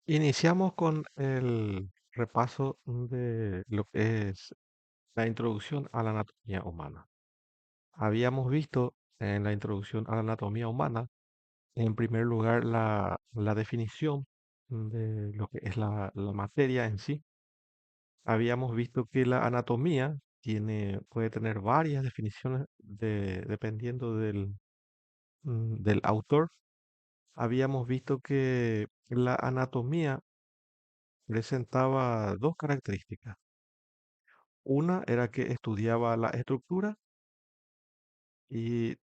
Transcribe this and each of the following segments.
Iniciamos con el repaso de lo que es la introducción a la anatomía humana. Habíamos visto en la introducción a la anatomía humana, en primer lugar, la definición de lo que es la materia en sí. Habíamos visto que la anatomía puede tener varias definiciones dependiendo del autor. Habíamos visto que la anatomía presentaba dos características. Una era que estudiaba la estructura y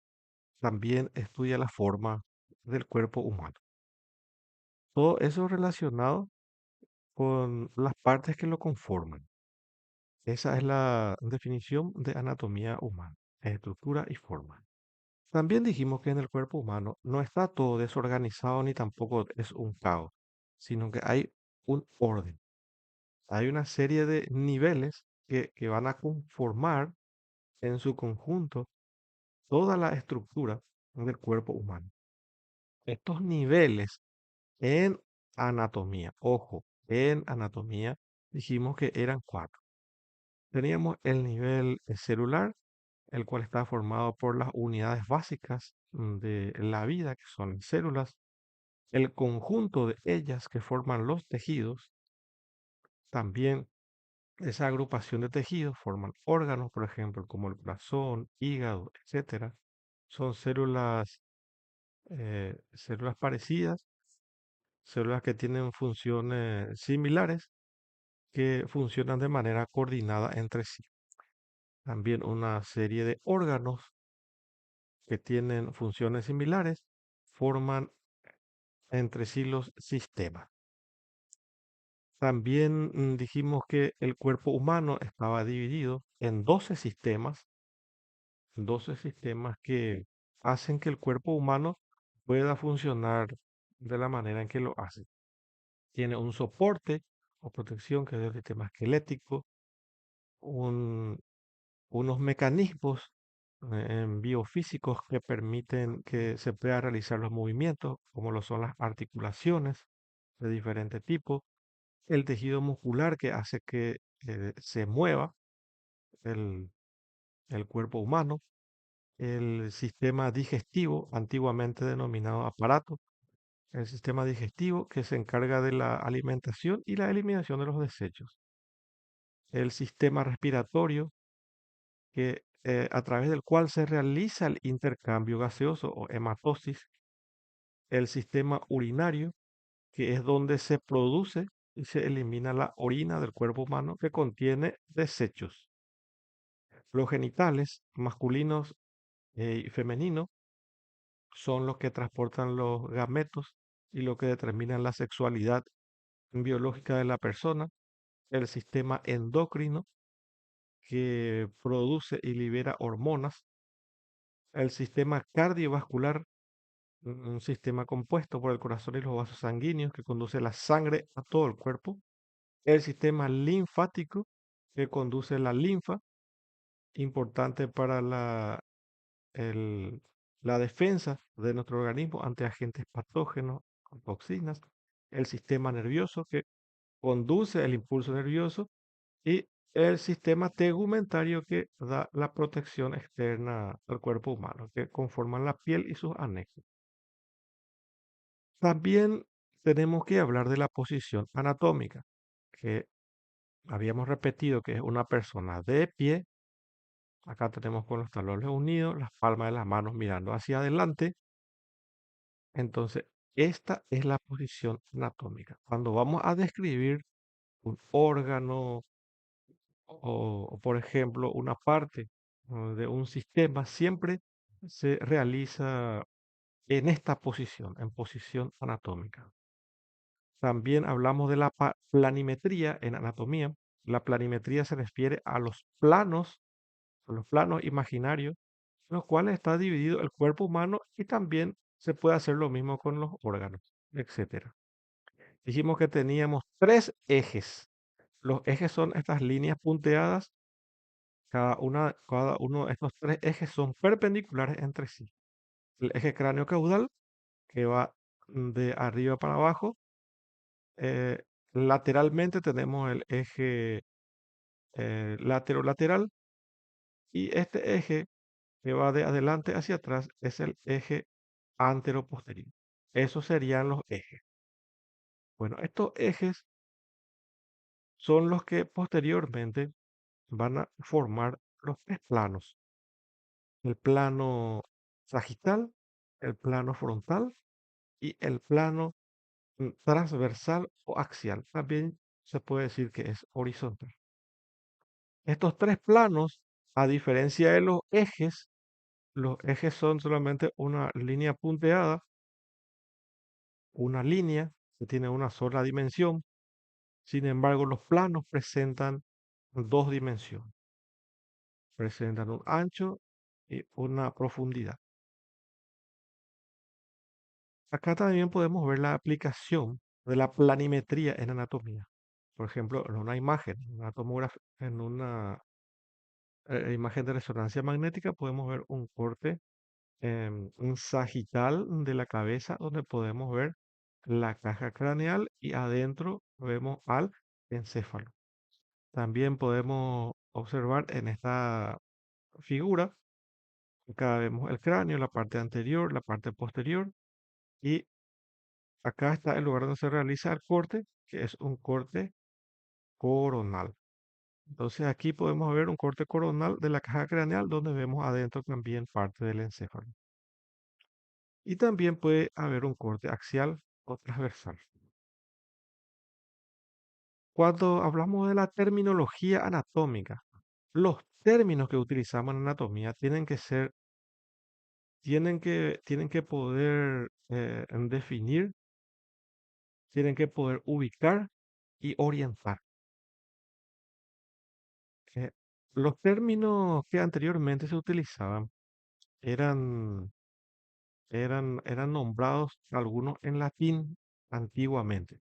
también estudia la forma del cuerpo humano. Todo eso relacionado con las partes que lo conforman. Esa es la definición de anatomía humana, estructura y forma. También dijimos que en el cuerpo humano no está todo desorganizado ni tampoco es un caos, sino que hay un orden. Hay una serie de niveles que van a conformar en su conjunto toda la estructura del cuerpo humano. Estos niveles en anatomía, ojo, en anatomía dijimos que eran cuatro. Teníamos el nivel celular, el cual está formado por las unidades básicas de la vida, que son las células, el conjunto de ellas que forman los tejidos, también esa agrupación de tejidos forman órganos, por ejemplo, como el corazón, hígado, etcétera. Son células parecidas, células que tienen funciones similares, que funcionan de manera coordinada entre sí. También una serie de órganos que tienen funciones similares forman entre sí los sistemas. También dijimos que el cuerpo humano estaba dividido en 12 sistemas que hacen que el cuerpo humano pueda funcionar de la manera en que lo hace. Tiene un soporte o protección que es el sistema esquelético, un- unos mecanismos biofísicos que permiten que se puedan realizar los movimientos, como lo son las articulaciones de diferente tipo, el tejido muscular que hace que se mueva el, el cuerpo humano, el sistema digestivo, antiguamente denominado aparato, el sistema digestivo que se encarga de la alimentación y la eliminación de los desechos, el sistema respiratorio que a través del cual se realiza el intercambio gaseoso o hematosis, el sistema urinario, que es donde se produce y se elimina la orina del cuerpo humano que contiene desechos. Los genitales masculinos y femeninos son los que transportan los gametos y lo que determinan la sexualidad biológica de la persona. El sistema endocrino que produce y libera hormonas. El sistema cardiovascular, un sistema compuesto por el corazón y los vasos sanguíneos que conduce la sangre a todo el cuerpo. El sistema linfático que conduce la linfa, importante para el- la defensa de nuestro organismo ante agentes patógenos, con toxinas. El sistema nervioso que conduce el impulso nervioso y el sistema tegumentario que da la protección externa al cuerpo humano, que conforman la piel y sus anexos. También tenemos que hablar de la posición anatómica, que habíamos repetido que es una persona de pie. Acá tenemos con los talones unidos, las palmas de las manos mirando hacia adelante. Entonces, esta es la posición anatómica. Cuando vamos a describir un órgano por ejemplo, una parte de un sistema, siempre se realiza en esta posición, en posición anatómica. También hablamos de la planimetría en anatomía. La planimetría se refiere a los planos imaginarios, en los cuales está dividido el cuerpo humano y también se puede hacer lo mismo con los órganos, etcétera. Dijimos que teníamos tres ejes. Los ejes son estas líneas punteadas. Cada uno de estos tres ejes son perpendiculares entre sí. El eje cráneo caudal, que va de arriba para abajo, Eh, Lateralmente tenemos el eje lateral y este eje que va de adelante hacia atrás es el eje anteroposterior. Esos serían los ejes. Bueno, estos ejes son los que posteriormente van a formar los tres planos: el plano sagital, el plano frontal y el plano transversal o axial. También se puede decir que es horizontal. Estos tres planos, a diferencia de los ejes son solamente una línea punteada, una línea que tiene una sola dimensión. Sin embargo, los planos presentan dos dimensiones, presentan un ancho y una profundidad. Acá también podemos ver la aplicación de la planimetría en anatomía. Por ejemplo, en una imagen, en una imagen de resonancia magnética, podemos ver un corte un sagital de la cabeza donde podemos ver la caja craneal y adentro vemos al encéfalo. También podemos observar en esta figura, acá vemos el cráneo, la parte anterior, la parte posterior y acá está el lugar donde se realiza el corte, que es un corte coronal. Entonces aquí podemos ver un corte coronal de la caja craneal donde vemos adentro también parte del encéfalo. Y también puede haber un corte axial o transversal. Cuando hablamos de la terminología anatómica, los términos que utilizamos en anatomía tienen que poder definir, tienen que poder ubicar y orientar. Eh, los términos que anteriormente se utilizaban eran, eran nombrados algunos en latín antiguamente.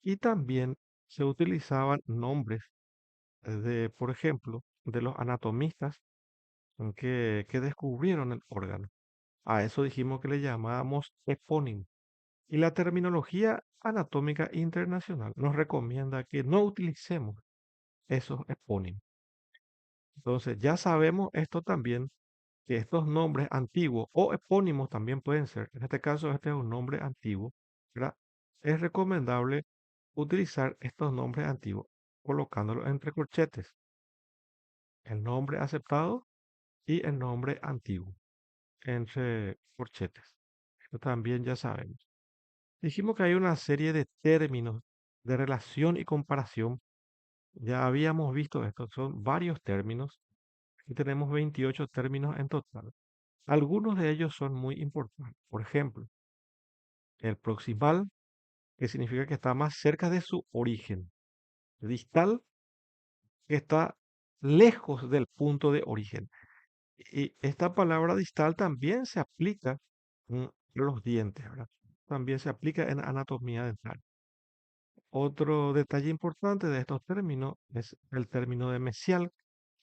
Y también se utilizaban nombres por ejemplo, de los anatomistas que descubrieron el órgano. A eso dijimos que le llamábamos epónimo. Y la terminología anatómica internacional nos recomienda que no utilicemos esos epónimos. Entonces, ya sabemos esto también, que estos nombres antiguos o epónimos también pueden ser. En este caso, este es un nombre antiguo, ¿verdad? Es recomendable utilizar estos nombres antiguos colocándolos entre corchetes. El nombre aceptado y el nombre antiguo entre corchetes. Esto también ya sabemos. Dijimos que hay una serie de términos de relación y comparación. Ya habíamos visto esto, son varios términos y tenemos 28 términos en total. Algunos de ellos son muy importantes. Por ejemplo, el proximal, que significa que está más cerca de su origen. Distal, que está lejos del punto de origen. Y esta palabra distal también se aplica a los dientes, ¿verdad? También se aplica en anatomía dental. Otro detalle importante de estos términos es el término de mesial,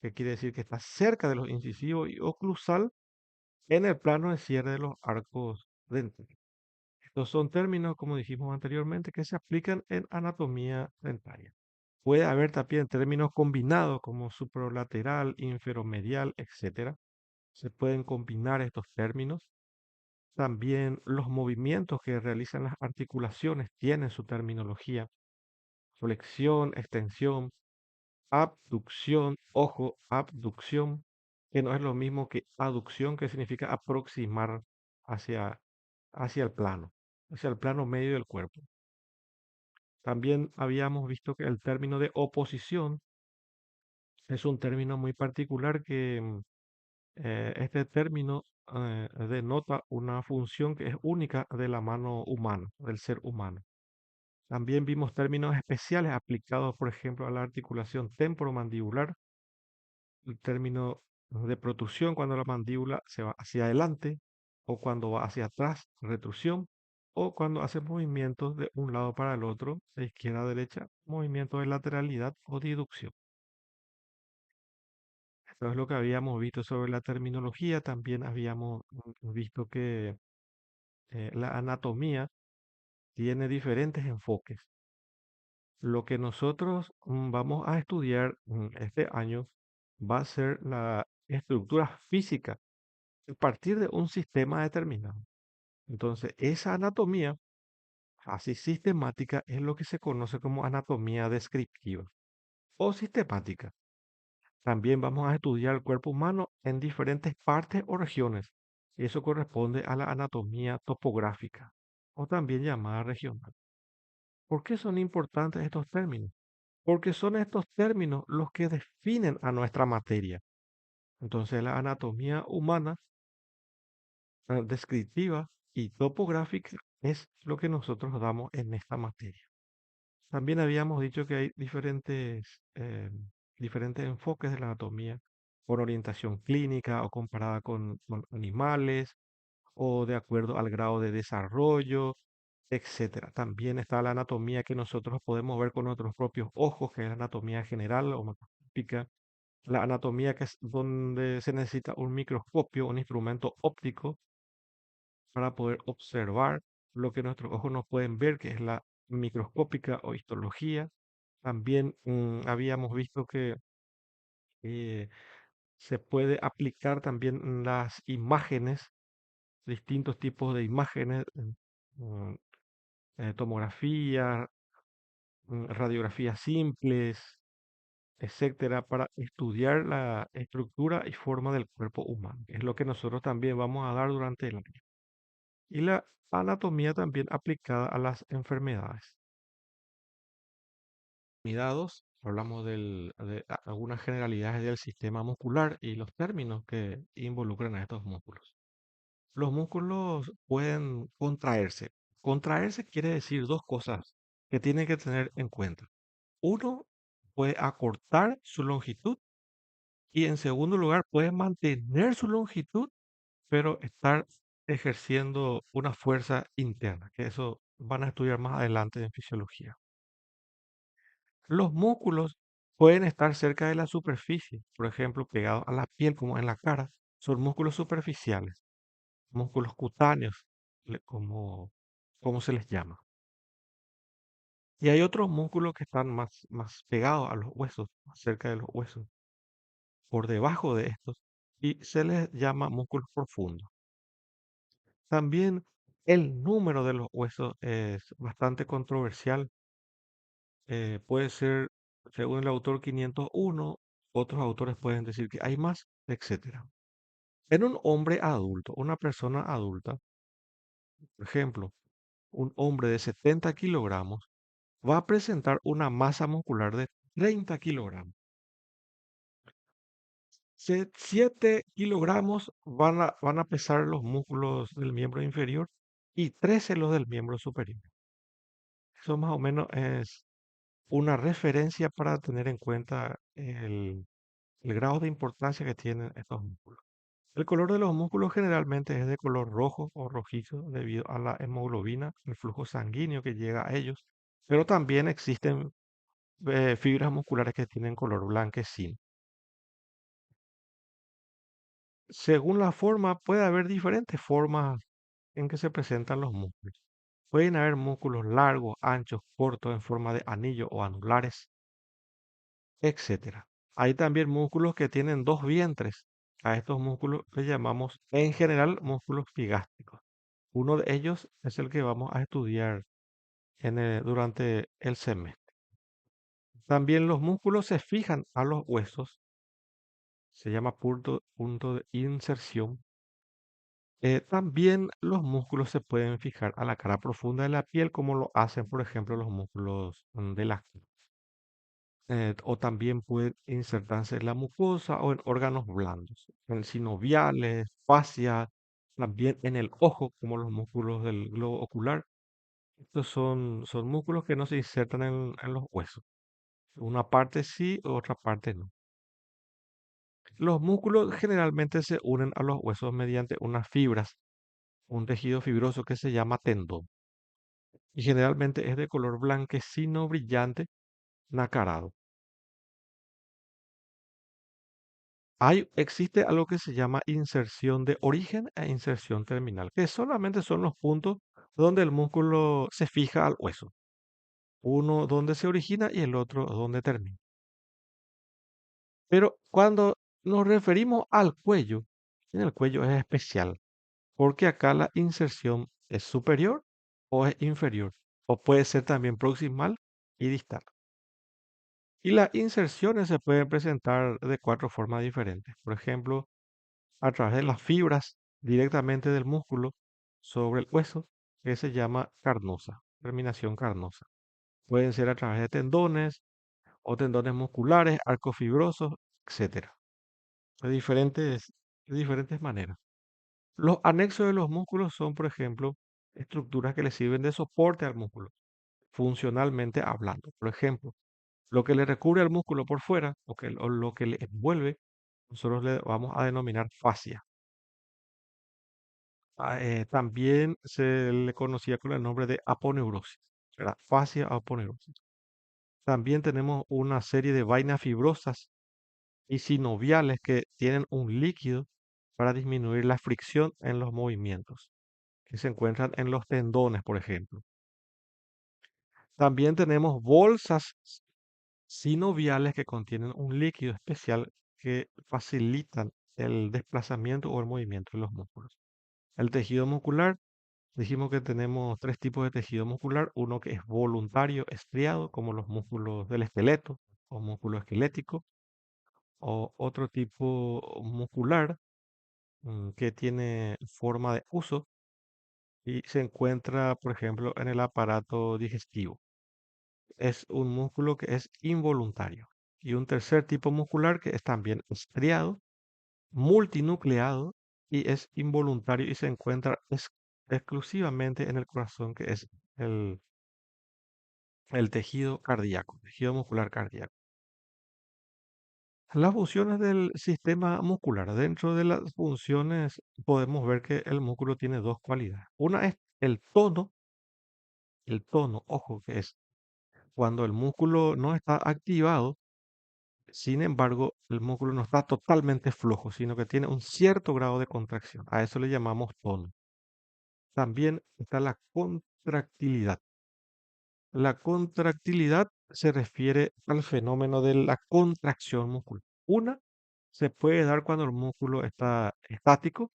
que quiere decir que está cerca de los incisivos y oclusal en el plano de cierre de los arcos dentales. Estos son términos, como dijimos anteriormente, que se aplican en anatomía dentaria. Puede haber también términos combinados como supralateral, inferomedial, etcétera. Se pueden combinar estos términos. También los movimientos que realizan las articulaciones tienen su terminología. Flexión, extensión, abducción, ojo, abducción, que no es lo mismo que aducción, que significa aproximar hacia, hacia el plano medio del cuerpo. También habíamos visto que el término de oposición es un término muy particular que este término denota una función que es única de la mano humana, del ser humano. También vimos términos especiales aplicados, por ejemplo, a la articulación temporomandibular, el término de protrusión cuando la mandíbula se va hacia adelante o cuando va hacia atrás, retrusión, o cuando hace movimientos de un lado para el otro, de izquierda a derecha, movimientos de lateralidad o deducción. Esto es lo que habíamos visto sobre la terminología. También habíamos visto que la anatomía tiene diferentes enfoques. Lo que nosotros vamos a estudiar este año va a ser la estructura física a partir de un sistema determinado. Entonces, esa anatomía así sistemática es lo que se conoce como anatomía descriptiva o sistemática. También vamos a estudiar el cuerpo humano en diferentes partes o regiones. Eso corresponde a la anatomía topográfica o también llamada regional. ¿Por qué son importantes estos términos? Porque son estos términos los que definen a nuestra materia. Entonces, la anatomía humana, descriptiva y topográfica es lo que nosotros damos en esta materia. También habíamos dicho que hay diferentes enfoques de la anatomía por orientación clínica o comparada con animales o de acuerdo al grado de desarrollo, etcétera. También está la anatomía que nosotros podemos ver con nuestros propios ojos, que es la anatomía general o macroscópica. La anatomía que es donde se necesita un microscopio, un instrumento óptico para poder observar lo que nuestros ojos no pueden ver, que es la microscópica o histología. También habíamos visto que eh, se puede aplicar también las imágenes, distintos tipos de imágenes, mm, tomografía, radiografías simples, etcétera, para estudiar la estructura y forma del cuerpo humano. Es lo que nosotros también vamos a dar durante el año. Y la anatomía también aplicada a las enfermedades. Mirados, hablamos de algunas generalidades del sistema muscular y los términos que involucran a estos músculos. Los músculos pueden contraerse. Contraerse quiere decir dos cosas que tienen que tener en cuenta. Uno, puede acortar su longitud y en segundo lugar puede mantener su longitud, pero estar ejerciendo una fuerza interna, que eso van a estudiar más adelante en fisiología. Los músculos pueden estar cerca de la superficie, por ejemplo, pegados a la piel, como en la cara. Son músculos superficiales, músculos cutáneos, como se les llama. Y hay otros músculos que están más pegados a los huesos, más cerca de los huesos, por debajo de estos, y se les llama músculos profundos. También el número de los huesos es bastante controversial. Puede ser, según el autor, 501, otros autores pueden decir que hay más, etcétera. En un hombre adulto, una persona adulta, por ejemplo, un hombre de 70 kilogramos, va a presentar una masa muscular de 30 kilogramos. 7 kilogramos van a pesar los músculos del miembro inferior y 13 los del miembro superior. Eso más o menos es una referencia para tener en cuenta el grado de importancia que tienen estos músculos. El color de los músculos generalmente es de color rojo o rojizo debido a la hemoglobina, el flujo sanguíneo que llega a ellos, pero también existen fibras musculares que tienen color blanquecino. Según la forma, puede haber diferentes formas en que se presentan los músculos. Pueden haber músculos largos, anchos, cortos, en forma de anillo o anulares, etcétera. Hay también músculos que tienen dos vientres. A estos músculos les llamamos en general músculos pigástricos. Uno de ellos es el que vamos a estudiar durante el semestre. También los músculos se fijan a los huesos, se llama punto de inserción. También los músculos se pueden fijar a la cara profunda de la piel, como lo hacen, por ejemplo, los músculos de la cara. O también pueden insertarse en la mucosa o en órganos blandos, en sinoviales, fascia, también en el ojo, como los músculos del globo ocular. Estos son músculos que no se insertan en los huesos. Una parte sí, otra parte no. Los músculos generalmente se unen a los huesos mediante unas fibras, un tejido fibroso que se llama tendón. Y generalmente es de color blanquecino brillante, nacarado. Existe algo que se llama inserción de origen e inserción terminal, que solamente son los puntos donde el músculo se fija al hueso. Uno donde se origina y el otro donde termina. Pero cuando nos referimos al cuello, en el cuello es especial, porque acá la inserción es superior o es inferior, o puede ser también proximal y distal. Y las inserciones se pueden presentar de cuatro formas diferentes. Por ejemplo, a través de las fibras directamente del músculo sobre el hueso, que se llama carnosa, terminación carnosa. Pueden ser a través de tendones o tendones musculares, arcos fibrosos, etcétera. De diferentes maneras. Los anexos de los músculos son, por ejemplo, estructuras que le sirven de soporte al músculo, funcionalmente hablando. Por ejemplo, lo que le recubre al músculo por fuera o lo que le envuelve, nosotros le vamos a denominar fascia. También se le conocía con el nombre de aponeurosis, ¿verdad? Fascia aponeurosis. También tenemos una serie de vainas fibrosas y sinoviales que tienen un líquido para disminuir la fricción en los movimientos, que se encuentran en los tendones, por ejemplo. También tenemos bolsas sinoviales que contienen un líquido especial que facilitan el desplazamiento o el movimiento de los músculos. El tejido muscular, dijimos que tenemos tres tipos de tejido muscular, uno que es voluntario, estriado, como los músculos del esqueleto o músculo esquelético, o otro tipo muscular que tiene forma de uso y se encuentra, por ejemplo, en el aparato digestivo. Es un músculo que es involuntario. Y un tercer tipo muscular que es también estriado, multinucleado y es involuntario y se encuentra exclusivamente en el corazón, que es el, el tejido cardíaco, tejido muscular cardíaco. Las funciones del sistema muscular. Dentro de las funciones podemos ver que el músculo tiene dos cualidades. Una es el tono, ojo, que es cuando el músculo no está activado, sin embargo, el músculo no está totalmente flojo, sino que tiene un cierto grado de contracción. A eso le llamamos tono. También está la contractilidad. La contractilidad se refiere al fenómeno de la contracción muscular. Una se puede dar cuando el músculo está estático,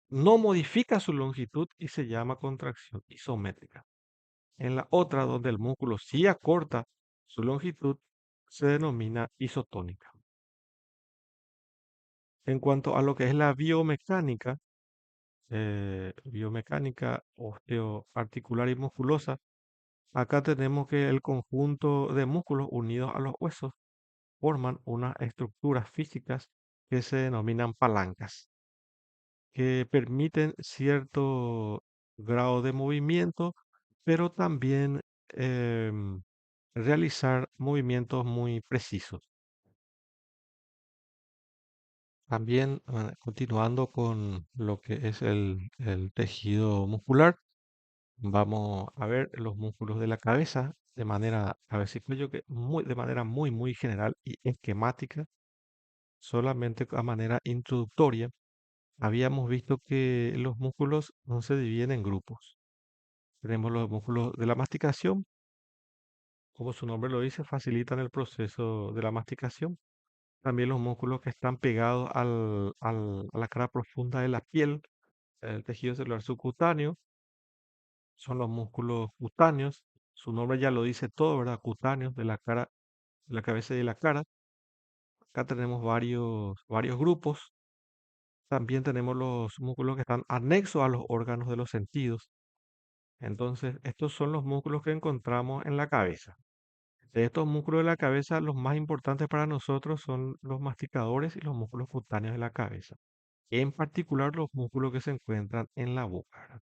no modifica su longitud y se llama contracción isométrica. En la otra, donde el músculo sí acorta su longitud, se denomina isotónica. En cuanto a lo que es la biomecánica osteoarticular y musculosa, acá tenemos que el conjunto de músculos unidos a los huesos forman unas estructuras físicas que se denominan palancas, que permiten cierto grado de movimiento, pero también em, realizar movimientos muy precisos. También, continuando con lo que es el tejido muscular, vamos a ver los músculos de la cabeza cabeza y cuello, de manera muy, muy general y esquemática, solamente a manera introductoria. Habíamos visto que los músculos no se dividen en grupos. Tenemos los músculos de la masticación, como su nombre lo dice, facilitan el proceso de la masticación. También los músculos que están pegados a la cara profunda de la piel, el tejido celular subcutáneo, son los músculos cutáneos. Su nombre ya lo dice todo, ¿verdad? Cutáneos de la cara, de la cabeza y de la cara. Acá tenemos varios grupos. También tenemos los músculos que están anexos a los órganos de los sentidos. Entonces, estos son los músculos que encontramos en la cabeza. De estos músculos de la cabeza, los más importantes para nosotros son los masticadores y los músculos cutáneos de la cabeza. En particular, los músculos que se encuentran en la boca, ¿verdad?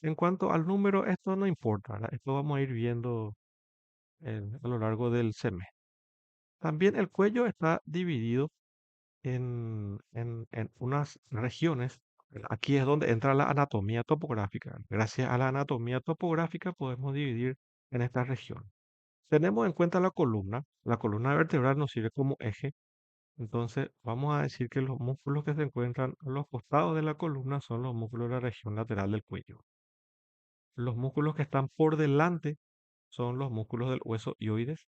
En cuanto al número, esto no importa, ¿verdad? Esto vamos a ir viendo a lo largo del semestre. También el cuello está dividido en unas regiones. ¿Verdad? Aquí es donde entra la anatomía topográfica. Gracias a la anatomía topográfica podemos dividir en estas regiones. Tenemos en cuenta la columna. La columna vertebral nos sirve como eje. Entonces, vamos a decir que los músculos que se encuentran a los costados de la columna son los músculos de la región lateral del cuello. Los músculos que están por delante son los músculos del hueso hioides.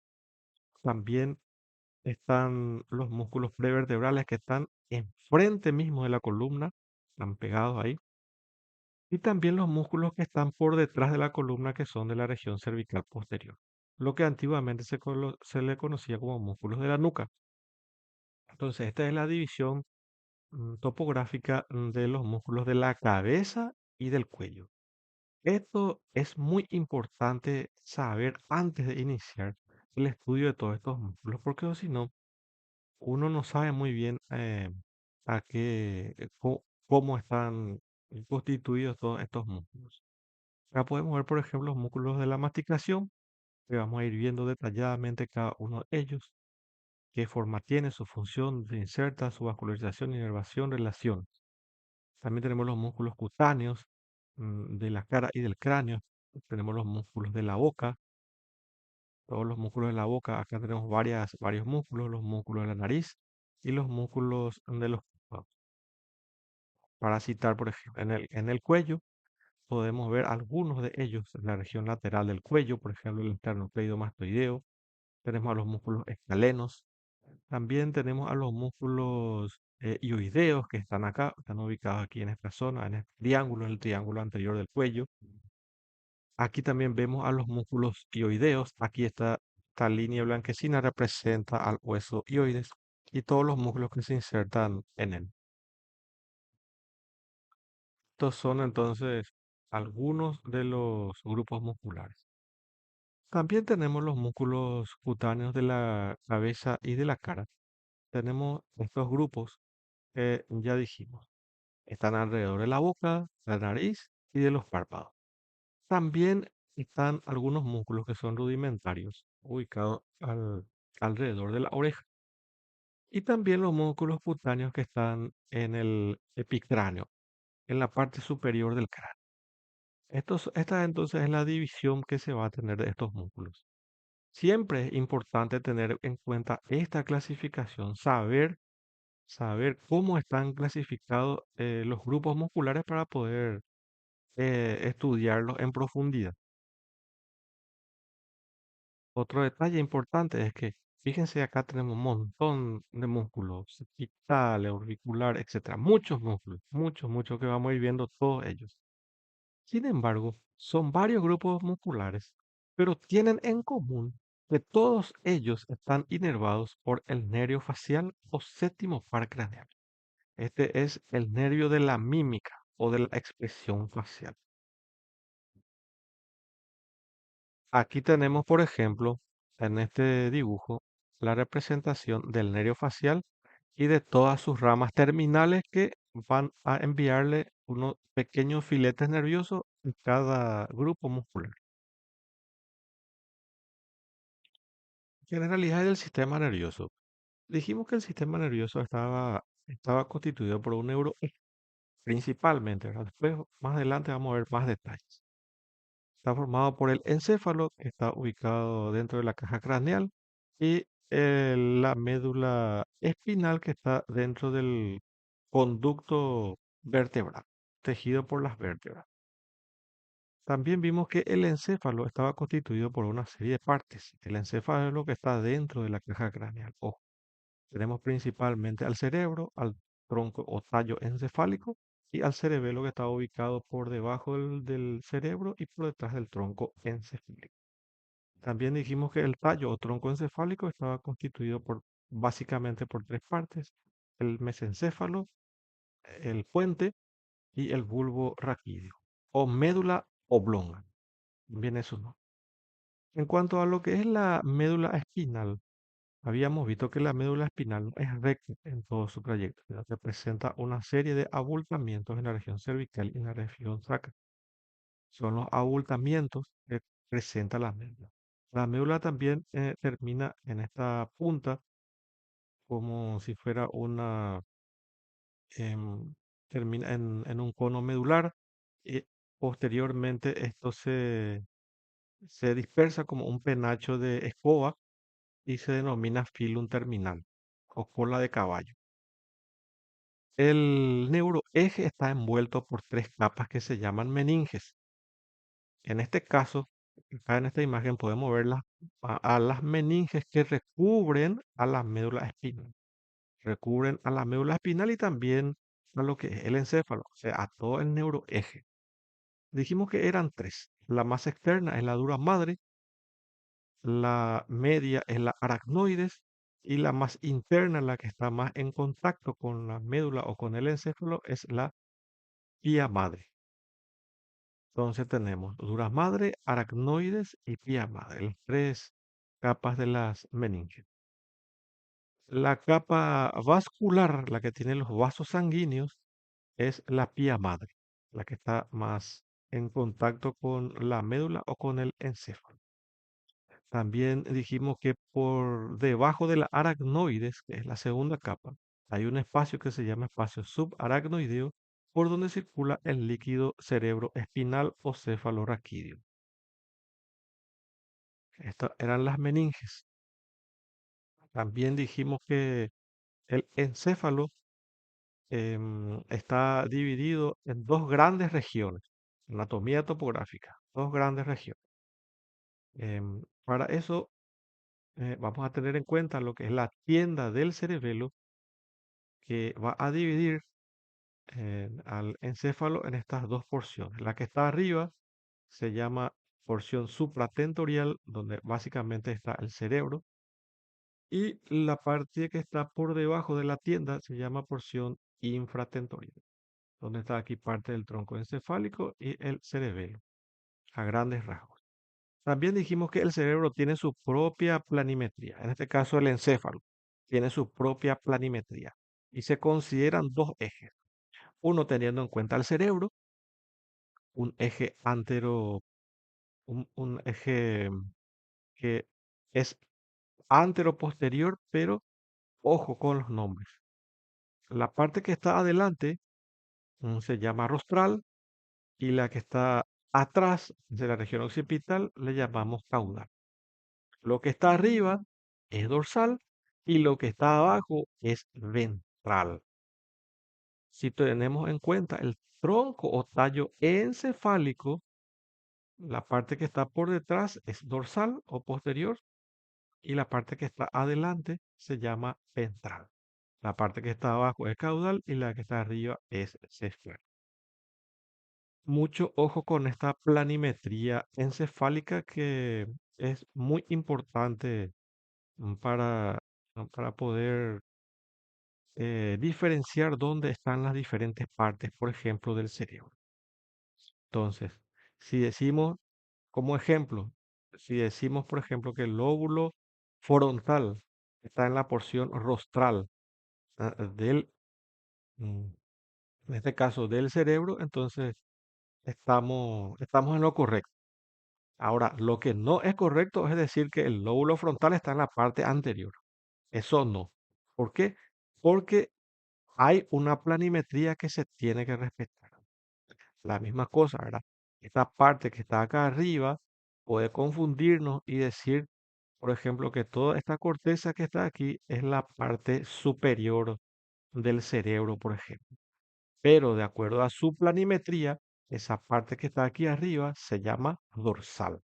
También están los músculos prevertebrales que están enfrente mismo de la columna, están pegados ahí. Y también los músculos que están por detrás de la columna que son de la región cervical posterior, lo que antiguamente se le conocía como músculos de la nuca. Entonces, esta es la división topográfica de los músculos de la cabeza y del cuello. Esto es muy importante saber antes de iniciar el estudio de todos estos músculos, porque o si no, uno no sabe muy bien a qué, cómo están constituidos todos estos músculos. Acá podemos ver, por ejemplo, los músculos de la masticación, que vamos a ir viendo detalladamente cada uno de ellos, qué forma tiene, su función de inserta, su vascularización, inervación, relación. También tenemos los músculos cutáneos de la cara y del cráneo. Tenemos los músculos de la boca, todos los músculos de la boca. Acá tenemos varios músculos, los músculos de la nariz y los músculos de los párpados. Para citar, por ejemplo, en el cuello podemos ver algunos de ellos en la región lateral del cuello, por ejemplo, el esternocleidomastoideo. Tenemos a los músculos escalenos. También tenemos a los músculos hioideos que están acá, están ubicados aquí en esta zona, en este triángulo, en el triángulo anterior del cuello. Aquí también vemos a los músculos hioideos. Aquí esta línea blanquecina representa al hueso hioides y todos los músculos que se insertan en él. Estos son entonces algunos de los grupos musculares. También tenemos los músculos cutáneos de la cabeza y de la cara. Tenemos estos grupos que ya dijimos. Están alrededor de la boca, la nariz y de los párpados. También están algunos músculos que son rudimentarios, ubicados alrededor de la oreja. Y también los músculos cutáneos que están en el epicráneo, en la parte superior del cráneo. Esta entonces es la división que se va a tener de estos músculos. Siempre es importante tener en cuenta esta clasificación, saber cómo están clasificados los grupos musculares para poder estudiarlos en profundidad. Otro detalle importante es que, fíjense, acá tenemos un montón de músculos, cervicales, auricular, etcétera. Muchos músculos, muchos que vamos a ir viendo todos ellos. Sin embargo, son varios grupos musculares, pero tienen en común que todos ellos están inervados por el nervio facial o séptimo par craneal. Este es el nervio de la mímica o de la expresión facial. Aquí tenemos, por ejemplo, en este dibujo, la representación del nervio facial y de todas sus ramas terminales que van a enviarle unos pequeños filetes nerviosos en cada grupo muscular. Que en realidad es el sistema nervioso. Dijimos que el sistema nervioso estaba constituido por un principalmente, ¿verdad? Después, más adelante vamos a ver más detalles. Está formado por el encéfalo, que está ubicado dentro de la caja craneal, y la médula espinal, que está dentro del conducto vertebral, tejido por las vértebras. También vimos que el encéfalo estaba constituido por una serie de partes. El encéfalo es lo que está dentro de la caja craneal. Ojo, tenemos principalmente al cerebro, al tronco o tallo encefálico y al cerebelo, que está ubicado por debajo del cerebro y por detrás del tronco encefálico. También dijimos que el tallo o tronco encefálico estaba constituido básicamente por tres partes: el mesencéfalo, el puente y el bulbo raquídeo, o médula oblonga. Viene su nombre. En cuanto a lo que es la médula espinal, habíamos visto que la médula espinal no es recta en todo su trayecto, sino que presenta una serie de abultamientos en la región cervical y en la región sacra. Son los abultamientos que presenta la médula. La médula también termina en esta punta como si fuera em, termina en un cono medular y posteriormente esto se dispersa como un penacho de escoba y se denomina filum terminal o cola de caballo. El neuroeje está envuelto por tres capas que se llaman meninges. En este caso, acá en esta imagen podemos ver a las meninges que recubren a la médula espinal. Recubren a la médula espinal y también a lo que es el encéfalo, o sea, a todo el neuroeje. Dijimos que eran tres. La más externa es la dura madre, la media es la aracnoides y la más interna, la que está más en contacto con la médula o con el encéfalo, es la pía madre. Entonces tenemos dura madre, aracnoides y pía madre, las tres capas de las meninges. La capa vascular, la que tiene los vasos sanguíneos, es la pía madre, la que está más en contacto con la médula o con el encéfalo. También dijimos que por debajo de la aracnoides, que es la segunda capa, hay un espacio que se llama espacio subaracnoideo, por donde circula el líquido cerebroespinal o cefalorraquídeo. Estas eran las meninges. También dijimos que el encéfalo está dividido en dos grandes regiones, anatomía topográfica, dos grandes regiones. Para eso vamos a tener en cuenta lo que es la tienda del cerebelo, que va a dividir al encéfalo en estas dos porciones. La que está arriba se llama porción supratentorial, donde básicamente está el cerebro, y la parte que está por debajo de la tienda se llama porción infratentorial, donde está aquí parte del tronco encefálico y el cerebelo, a grandes rasgos. También dijimos que el cerebro tiene su propia planimetría, en este caso el encéfalo tiene su propia planimetría y se consideran dos ejes, uno teniendo en cuenta el cerebro, un eje antero, un eje que es antero-posterior, pero ojo con los nombres. La parte que está adelante se llama rostral y la que está atrás de la región occipital le llamamos caudal. Lo que está arriba es dorsal y lo que está abajo es ventral. Si tenemos en cuenta el tronco o tallo encefálico, la parte que está por detrás es dorsal o posterior y la parte que está adelante se llama ventral. La parte que está abajo es caudal y la que está arriba es cefálica. Mucho ojo con esta planimetría encefálica que es muy importante para, para poder diferenciar dónde están las diferentes partes, por ejemplo, del cerebro. Entonces, si decimos, como ejemplo, si decimos, por ejemplo, que el lóbulo frontal está en la porción rostral del, mm, en este caso, del cerebro, entonces estamos en lo correcto. Ahora, lo que no es correcto es decir que el lóbulo frontal está en la parte anterior. Eso no. ¿Por qué? Porque hay una planimetría que se tiene que respetar. La misma cosa, ¿verdad? Esta parte que está acá arriba puede confundirnos y decir, por ejemplo, que toda esta corteza que está aquí es la parte superior del cerebro, por ejemplo. Pero de acuerdo a su planimetría, esa parte que está aquí arriba se llama dorsal.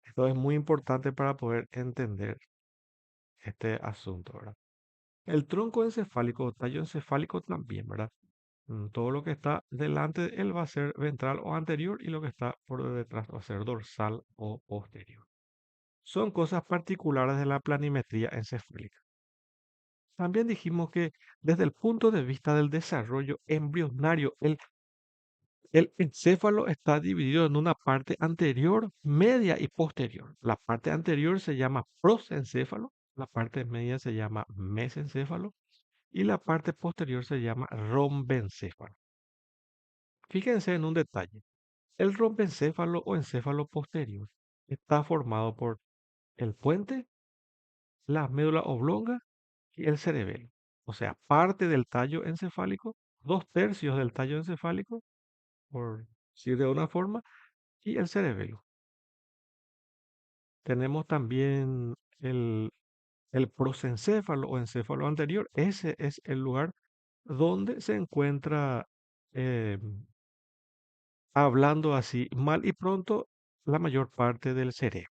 Esto es muy importante para poder entender este asunto, ¿verdad? El tronco encefálico o tallo encefálico también, ¿verdad? Todo lo que está delante de él va a ser ventral o anterior y lo que está por detrás va a ser dorsal o posterior. Son cosas particulares de la planimetría encefálica. También dijimos que desde el punto de vista del desarrollo embrionario, el encéfalo está dividido en una parte anterior, media y posterior. La parte anterior se llama prosencéfalo, la parte media se llama mesencéfalo y la parte posterior se llama rombencéfalo. Fíjense en un detalle. El rombencéfalo o encéfalo posterior está formado por el puente, la médula oblonga y el cerebelo. O sea, parte del tallo encefálico, dos tercios del tallo encefálico, por decir de una forma, y el cerebelo. Tenemos también el prosencéfalo o encéfalo anterior. Ese es el lugar donde se encuentra, eh, hablando así mal y pronto, la mayor parte del cerebro.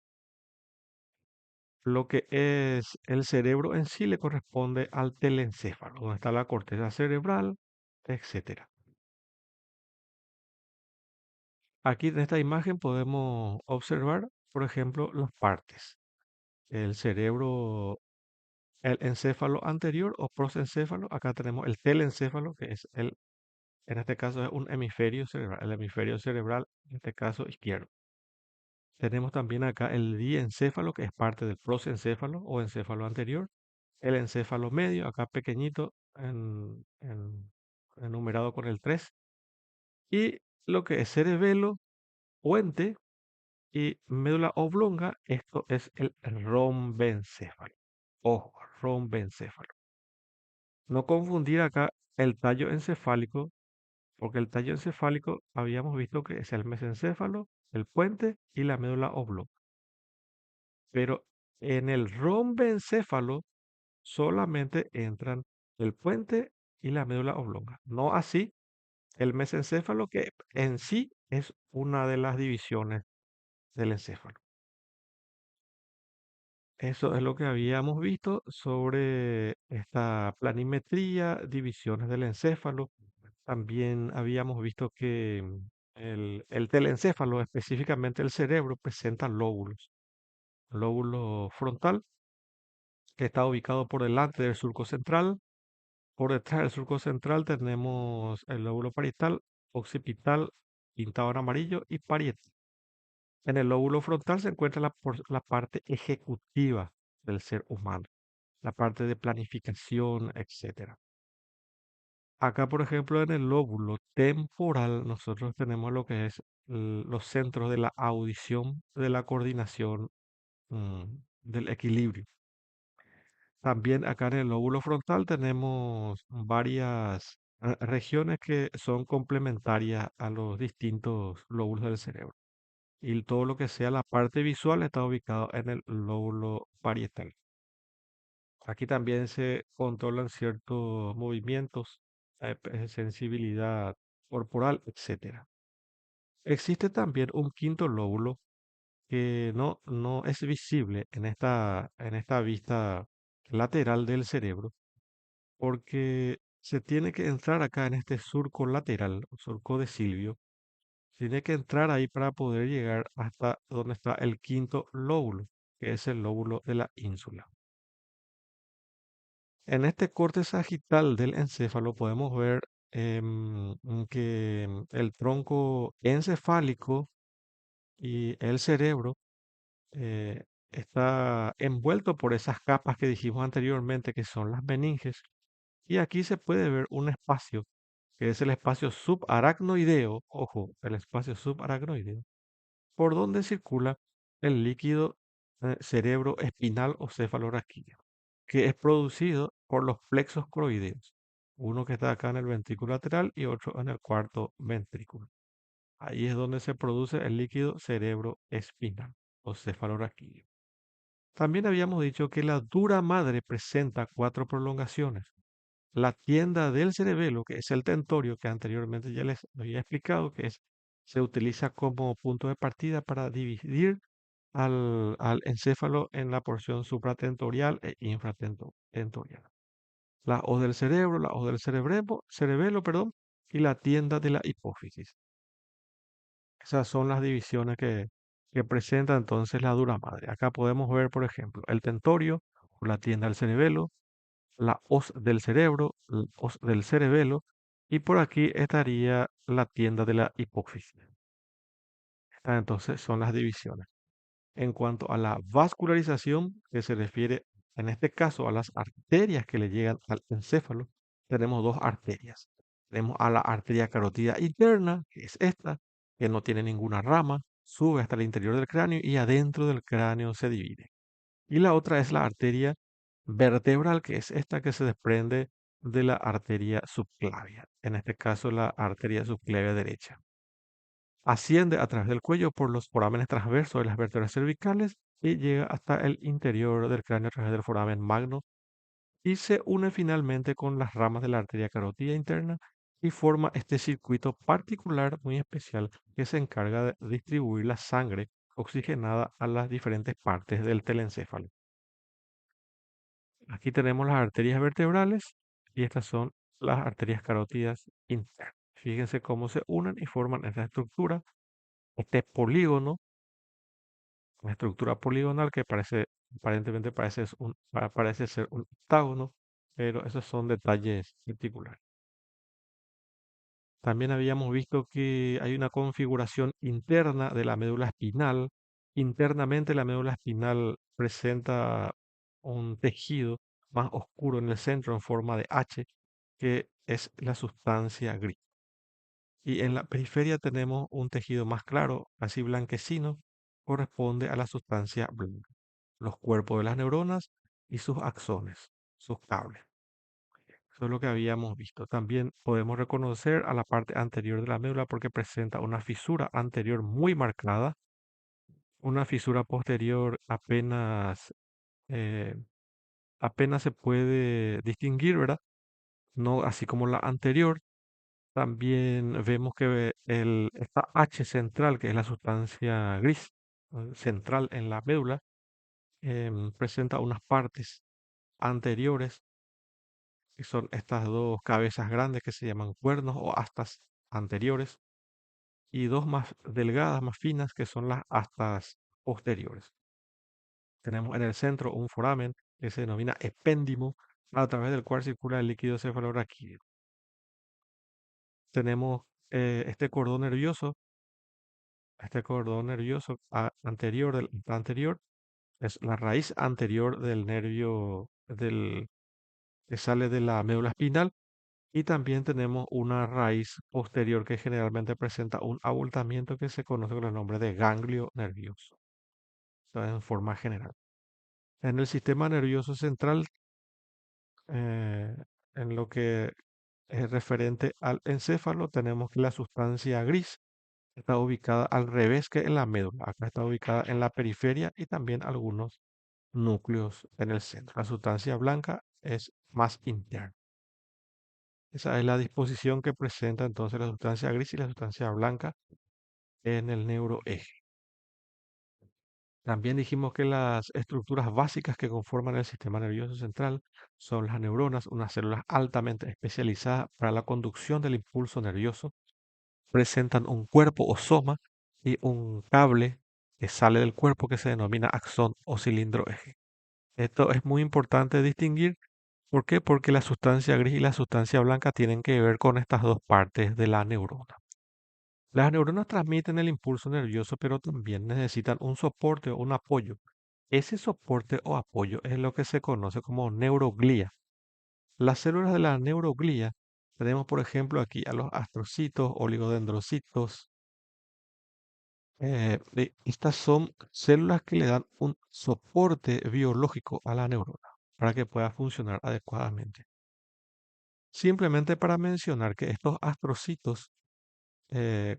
Lo que es el cerebro en sí le corresponde al telencéfalo, donde está la corteza cerebral, etcétera. Aquí en esta imagen podemos observar, por ejemplo, las partes. El cerebro, el encéfalo anterior o prosencéfalo. Acá tenemos el telencéfalo, que es en este caso es un hemisferio cerebral, el hemisferio cerebral, en este caso izquierdo. Tenemos también acá el diencéfalo, que es parte del prosencéfalo o encéfalo anterior. El encéfalo medio, acá pequeñito, enumerado con el 3. Y lo que es cerebelo, puente y médula oblonga, esto es el rombencéfalo. Ojo, rombencéfalo. No confundir acá el tallo encefálico, porque el tallo encefálico habíamos visto que es el mesencéfalo, el puente y la médula oblonga. Pero en el rombencéfalo solamente entran el puente y la médula oblonga. No así el mesencéfalo, que en sí es una de las divisiones del encéfalo. Eso es lo que habíamos visto sobre esta planimetría, divisiones del encéfalo. También habíamos visto que el telencéfalo, específicamente el cerebro, presenta lóbulos. Lóbulo frontal, que está ubicado por delante del surco central. Por detrás del surco central tenemos el lóbulo parietal, occipital, pintado en amarillo, y parietal. En el lóbulo frontal se encuentra la parte ejecutiva del ser humano, la parte de planificación, etcétera. Acá, por ejemplo, en el lóbulo temporal, nosotros tenemos lo que es los centros de la audición, de la coordinación, mm, del equilibrio. También acá en el lóbulo frontal tenemos varias regiones que son complementarias a los distintos lóbulos del cerebro. Y todo lo que sea la parte visual está ubicado en el lóbulo parietal. Aquí también se controlan ciertos movimientos, sensibilidad corporal, etcétera. Existe también un quinto lóbulo que no es visible en esta vista lateral del cerebro, porque se tiene que entrar acá en este surco lateral, o surco de Silvio. Tiene que entrar ahí para poder llegar hasta donde está el quinto lóbulo, que es el lóbulo de la ínsula. En este corte sagital del encéfalo podemos ver que el tronco encefálico y el cerebro está envuelto por esas capas que dijimos anteriormente, que son las meninges. Y aquí se puede ver un espacio, que es el espacio subaracnoideo, ojo, el espacio subaracnoideo, por donde circula el líquido cerebro espinal o cefalorraquídeo, que es producido por los plexos croideos, uno que está acá en el ventrículo lateral y otro en el cuarto ventrículo. Ahí es donde se produce el líquido cerebro espinal o cefalorraquídeo. También habíamos dicho que la dura madre presenta cuatro prolongaciones. La tienda del cerebelo, que es el tentorio que anteriormente ya les había explicado, se utiliza como punto de partida para dividir al encéfalo en la porción supratentorial e infratentorial. La O del cerebro, la O del cerebelo, perdón, y la tienda de la hipófisis. Esas son las divisiones que presenta entonces la dura madre. Acá podemos ver, por ejemplo, el tentorio o la tienda del cerebelo, la hoz del cerebro, la hoz del cerebelo, y por aquí estaría la tienda de la hipófisis. Entonces son las divisiones. En cuanto a la vascularización, que se refiere en este caso a las arterias que le llegan al encéfalo, tenemos dos arterias. Tenemos a la arteria carótida interna, que es esta, que no tiene ninguna rama, sube hasta el interior del cráneo y adentro del cráneo se divide. Y la otra es la arteria vertebral, que es esta que se desprende de la arteria subclavia, en este caso la arteria subclavia derecha. Asciende a través del cuello por los forámenes transversos de las vértebras cervicales y llega hasta el interior del cráneo a través del foramen magno y se une finalmente con las ramas de la arteria carótida interna y forma este circuito particular muy especial que se encarga de distribuir la sangre oxigenada a las diferentes partes del telencéfalo. Aquí tenemos las arterias vertebrales y estas son las arterias carótidas internas. Fíjense cómo se unen y forman esta estructura, este polígono, una estructura poligonal que aparentemente parece ser un octágono, pero esos son detalles particulares. También habíamos visto que hay una configuración interna de la médula espinal. Internamente la médula espinal presenta un tejido más oscuro en el centro en forma de H, que es la sustancia gris. Y en la periferia tenemos un tejido más claro, así blanquecino, corresponde a la sustancia blanca, los cuerpos de las neuronas y sus axones, sus cables. Eso es lo que habíamos visto. También podemos reconocer a la parte anterior de la médula porque presenta una fisura anterior muy marcada, una fisura posterior eh, apenas se puede distinguir, ¿verdad? No así como la anterior. También vemos que esta H central, que es la sustancia gris central en la médula, presenta unas partes anteriores, que son estas dos cabezas grandes que se llaman cuernos o astas anteriores, y dos más delgadas, más finas, que son las astas posteriores. Tenemos en el centro un foramen que se denomina epéndimo, a través del cual circula el líquido cefalorraquídeo. Tenemos este cordón nervioso anterior del anterior, es la raíz anterior del nervio que sale de la médula espinal. Y también tenemos una raíz posterior que generalmente presenta un abultamiento que se conoce con el nombre de ganglio nervioso, o sea, en forma general. En el sistema nervioso central, eh, en lo que es referente al encéfalo, tenemos que la sustancia gris está ubicada al revés que en la médula. Acá está ubicada en la periferia y también algunos núcleos en el centro. La sustancia blanca es más interna. Esa es la disposición que presenta entonces la sustancia gris y la sustancia blanca en el neuroeje. También dijimos que las estructuras básicas que conforman el sistema nervioso central son las neuronas, unas células altamente especializadas para la conducción del impulso nervioso. Presentan un cuerpo o soma y un cable que sale del cuerpo que se denomina axón o cilindro eje. Esto es muy importante distinguir. ¿Por qué? Porque la sustancia gris y la sustancia blanca tienen que ver con estas dos partes de la neurona. Las neuronas transmiten el impulso nervioso, pero también necesitan un soporte o un apoyo. Ese soporte o apoyo es lo que se conoce como neuroglía. Las células de la neuroglía, tenemos por ejemplo aquí a los astrocitos, oligodendrocitos. Estas son células que le dan un soporte biológico a la neurona para que pueda funcionar adecuadamente. Simplemente para mencionar que estos astrocitos,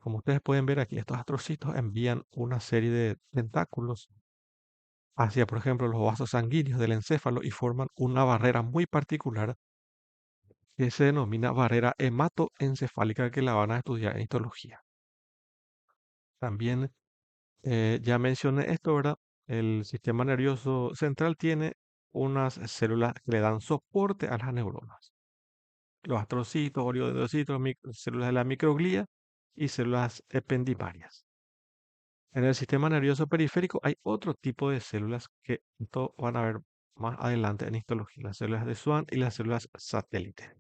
como ustedes pueden ver aquí, estos astrocitos envían una serie de tentáculos hacia, por ejemplo, los vasos sanguíneos del encéfalo y forman una barrera muy particular que se denomina barrera hematoencefálica, que la van a estudiar en histología. También ya mencioné esto, ¿verdad? El sistema nervioso central tiene unas células que le dan soporte a las neuronas. Los astrocitos, oligodendrocitos, células de la microglía y células ependimarias. En el sistema nervioso periférico hay otro tipo de células que esto van a ver más adelante en histología, las células de Schwann y las células satélite.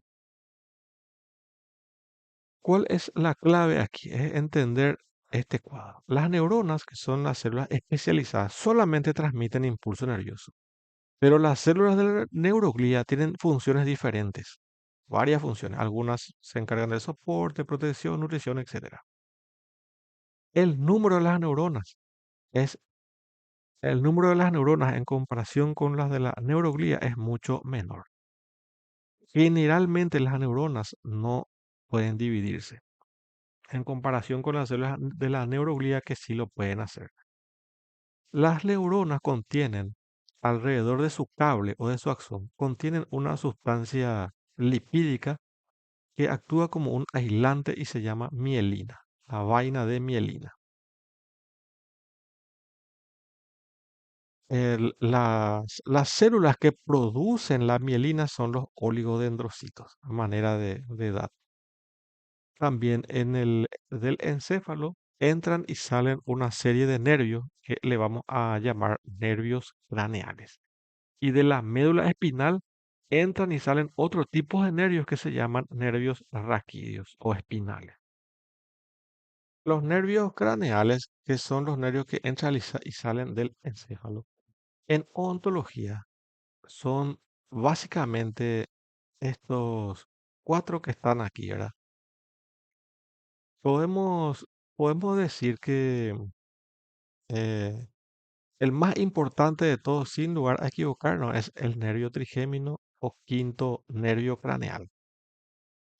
¿Cuál es la clave aquí? Es entender este cuadro. Las neuronas, que son las células especializadas, solamente transmiten impulso nervioso, pero las células de la neuroglía tienen funciones diferentes, varias funciones. Algunas se encargan del soporte, protección, nutrición, etcétera. El número de las neuronas es el número de las neuronas en comparación con las de la neuroglía es mucho menor. Generalmente las neuronas no pueden dividirse en comparación con las células de la neuroglía que sí lo pueden hacer. Las neuronas contienen, alrededor de su cable o de su axón, contienen una sustancia lipídica que actúa como un aislante y se llama mielina, la vaina de mielina. Las células que producen la mielina son los oligodendrocitos, a manera de dato. También en el del encéfalo entran y salen una serie de nervios que le vamos a llamar nervios craneales. Y de la médula espinal entran y salen otro tipo de nervios que se llaman nervios raquídeos o espinales. Los nervios craneales, que son los nervios que entran y salen del encéfalo, en ontología son básicamente estos cuatro que están aquí, ¿verdad? Podemos, podemos decir que eh, el más importante de todos, sin lugar a equivocarnos, es el nervio trigémino o quinto nervio craneal.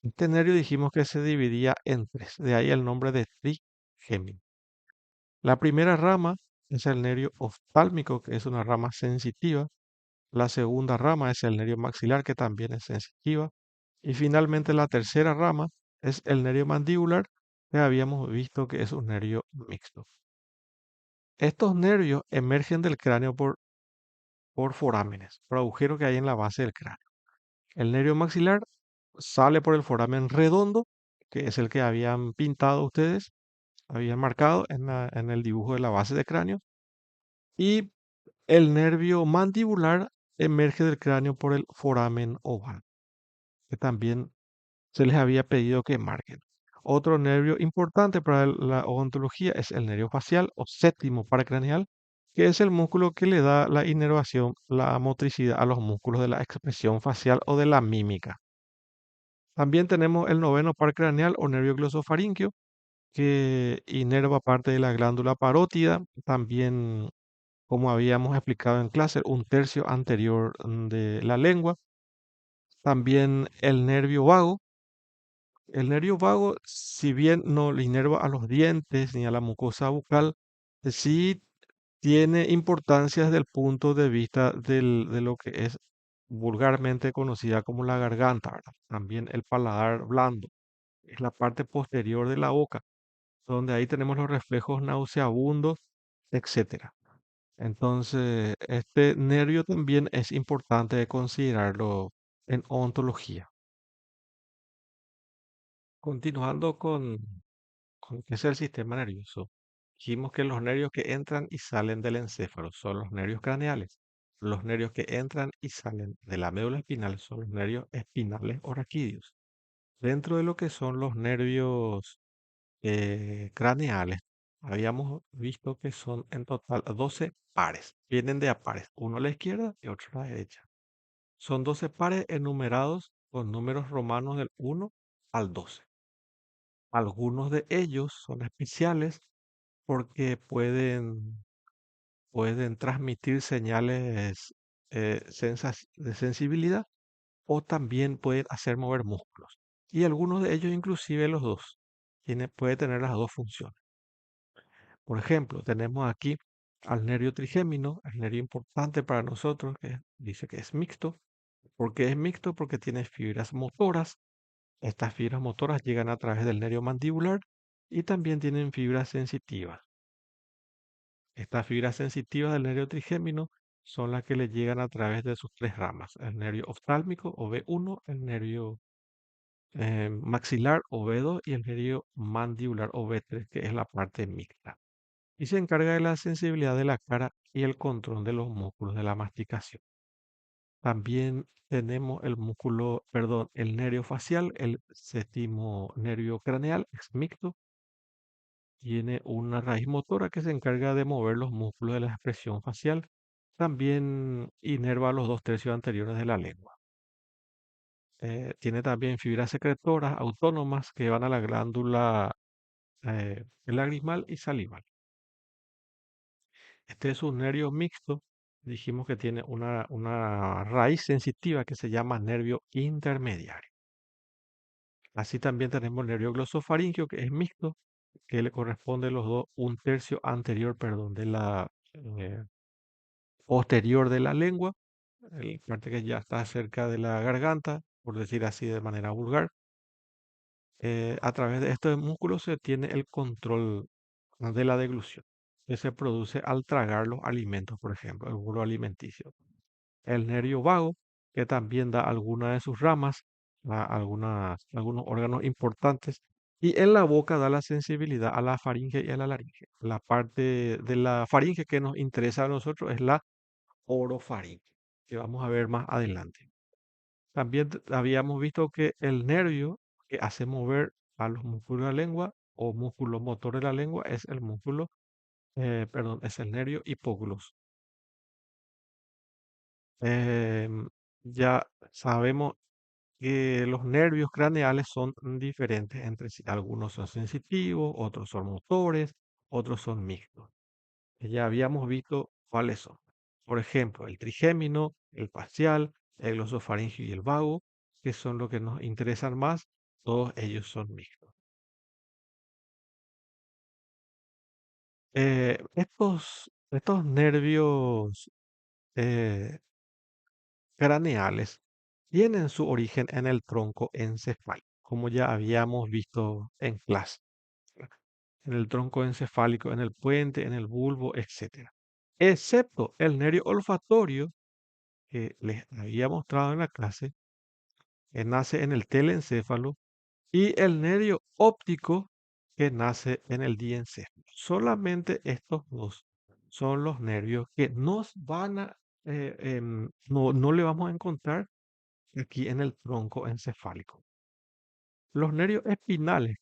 Este nervio dijimos que se dividía en tres, de ahí el nombre de trigémino. La primera rama es el nervio oftálmico, que es una rama sensitiva. La segunda rama es el nervio maxilar, que también es sensitiva. Y finalmente la tercera rama es el nervio mandibular, que habíamos visto que es un nervio mixto. Estos nervios emergen del cráneo por forámenes, por agujeros que hay en la base del cráneo. El nervio maxilar sale por el foramen redondo, que es el que habían pintado ustedes, habían marcado en el dibujo de la base de cráneo. Y el nervio mandibular emerge del cráneo por el foramen oval, que también se les había pedido que marquen. Otro nervio importante para la odontología es el nervio facial o séptimo paracraneal, que es el músculo que le da la inervación, la motricidad a los músculos de la expresión facial o de la mímica. También tenemos el noveno par craneal o nervio glosofaríngeo, que inerva parte de la glándula parótida. También, como habíamos explicado en clase, un tercio anterior de la lengua. También el nervio vago. El nervio vago, si bien no le inerva a los dientes ni a la mucosa bucal, sí tiene importancia desde el punto de vista de lo que es vulgarmente conocida como la garganta, ¿verdad? También el paladar blando, es la parte posterior de la boca, donde ahí tenemos los reflejos nauseabundos, etcétera. Entonces, este nervio también es importante considerarlo en ontología. Continuando con qué es el sistema nervioso. Dijimos que los nervios que entran y salen del encéfalo son los nervios craneales. Los nervios que entran y salen de la médula espinal son los nervios espinales o raquídeos. Dentro de lo que son los nervios craneales, habíamos visto que son en total 12 pares. Vienen de a pares, uno a la izquierda y otro a la derecha. Son 12 pares enumerados con números romanos del 1 al 12. Algunos de ellos son especiales porque pueden transmitir señales de sensibilidad o también pueden hacer mover músculos. Y algunos de ellos, inclusive los dos, puede tener las dos funciones. Por ejemplo, tenemos aquí al nervio trigémino, el nervio importante para nosotros, que dice que es mixto. ¿Por qué es mixto? Porque tiene fibras motoras. Estas fibras motoras llegan a través del nervio mandibular y también tienen fibras sensitivas. Estas fibras sensitivas del nervio trigémino son las que le llegan a través de sus tres ramas, el nervio oftálmico o B1, el nervio maxilar o B2 y el nervio mandibular o B3, que es la parte mixta. Y se encarga de la sensibilidad de la cara y el control de los músculos de la masticación. También tenemos el músculo, perdón, el nervio facial, el séptimo nervio craneal, es mixto. Tiene una raíz motora que se encarga de mover los músculos de la expresión facial. También inerva los dos tercios anteriores de la lengua. Tiene también fibras secretoras autónomas que van a la glándula lagrimal y salival. Este es un nervio mixto. Dijimos que tiene una raíz sensitiva que se llama nervio intermediario. Así también tenemos el nervio glosofaríngeo que es mixto, que le corresponde los dos, un tercio anterior, perdón, de la posterior de la lengua, el parte que ya está cerca de la garganta, por decir así de manera vulgar. A través de estos músculos se tiene el control de la deglución. que se produce al tragar los alimentos, por ejemplo, el bulbo alimenticio. El nervio vago, que también da alguna de sus ramas, algunos órganos importantes. Y en la boca da la sensibilidad a la faringe y a la laringe. La parte de la faringe que nos interesa a nosotros es la orofaringe, que vamos a ver más adelante. También habíamos visto que el nervio que hace mover a los músculos de la lengua o músculo motor de la lengua es el es el nervio hipógloso. Em, ya sabemos que los nervios craneales son diferentes entre sí. Algunos son sensitivos, otros son motores, otros son mixtos. Ya habíamos visto cuáles son. Por ejemplo, el trigémino, el facial, el glosofaringio y el vago, que son los que nos interesan más, todos ellos son mixtos. Estos nervios eh, craneales tienen su origen en el tronco encefálico, como ya habíamos visto en clase, en el tronco encefálico, en el puente, en el bulbo, etcétera. Excepto el nervio olfatorio que les había mostrado en la clase, que nace en el telencéfalo, y el nervio óptico que nace en el diencéfalo. Solamente estos dos son los nervios que nos van a, no le vamos a encontrar aquí en el tronco encefálico. Los nervios espinales,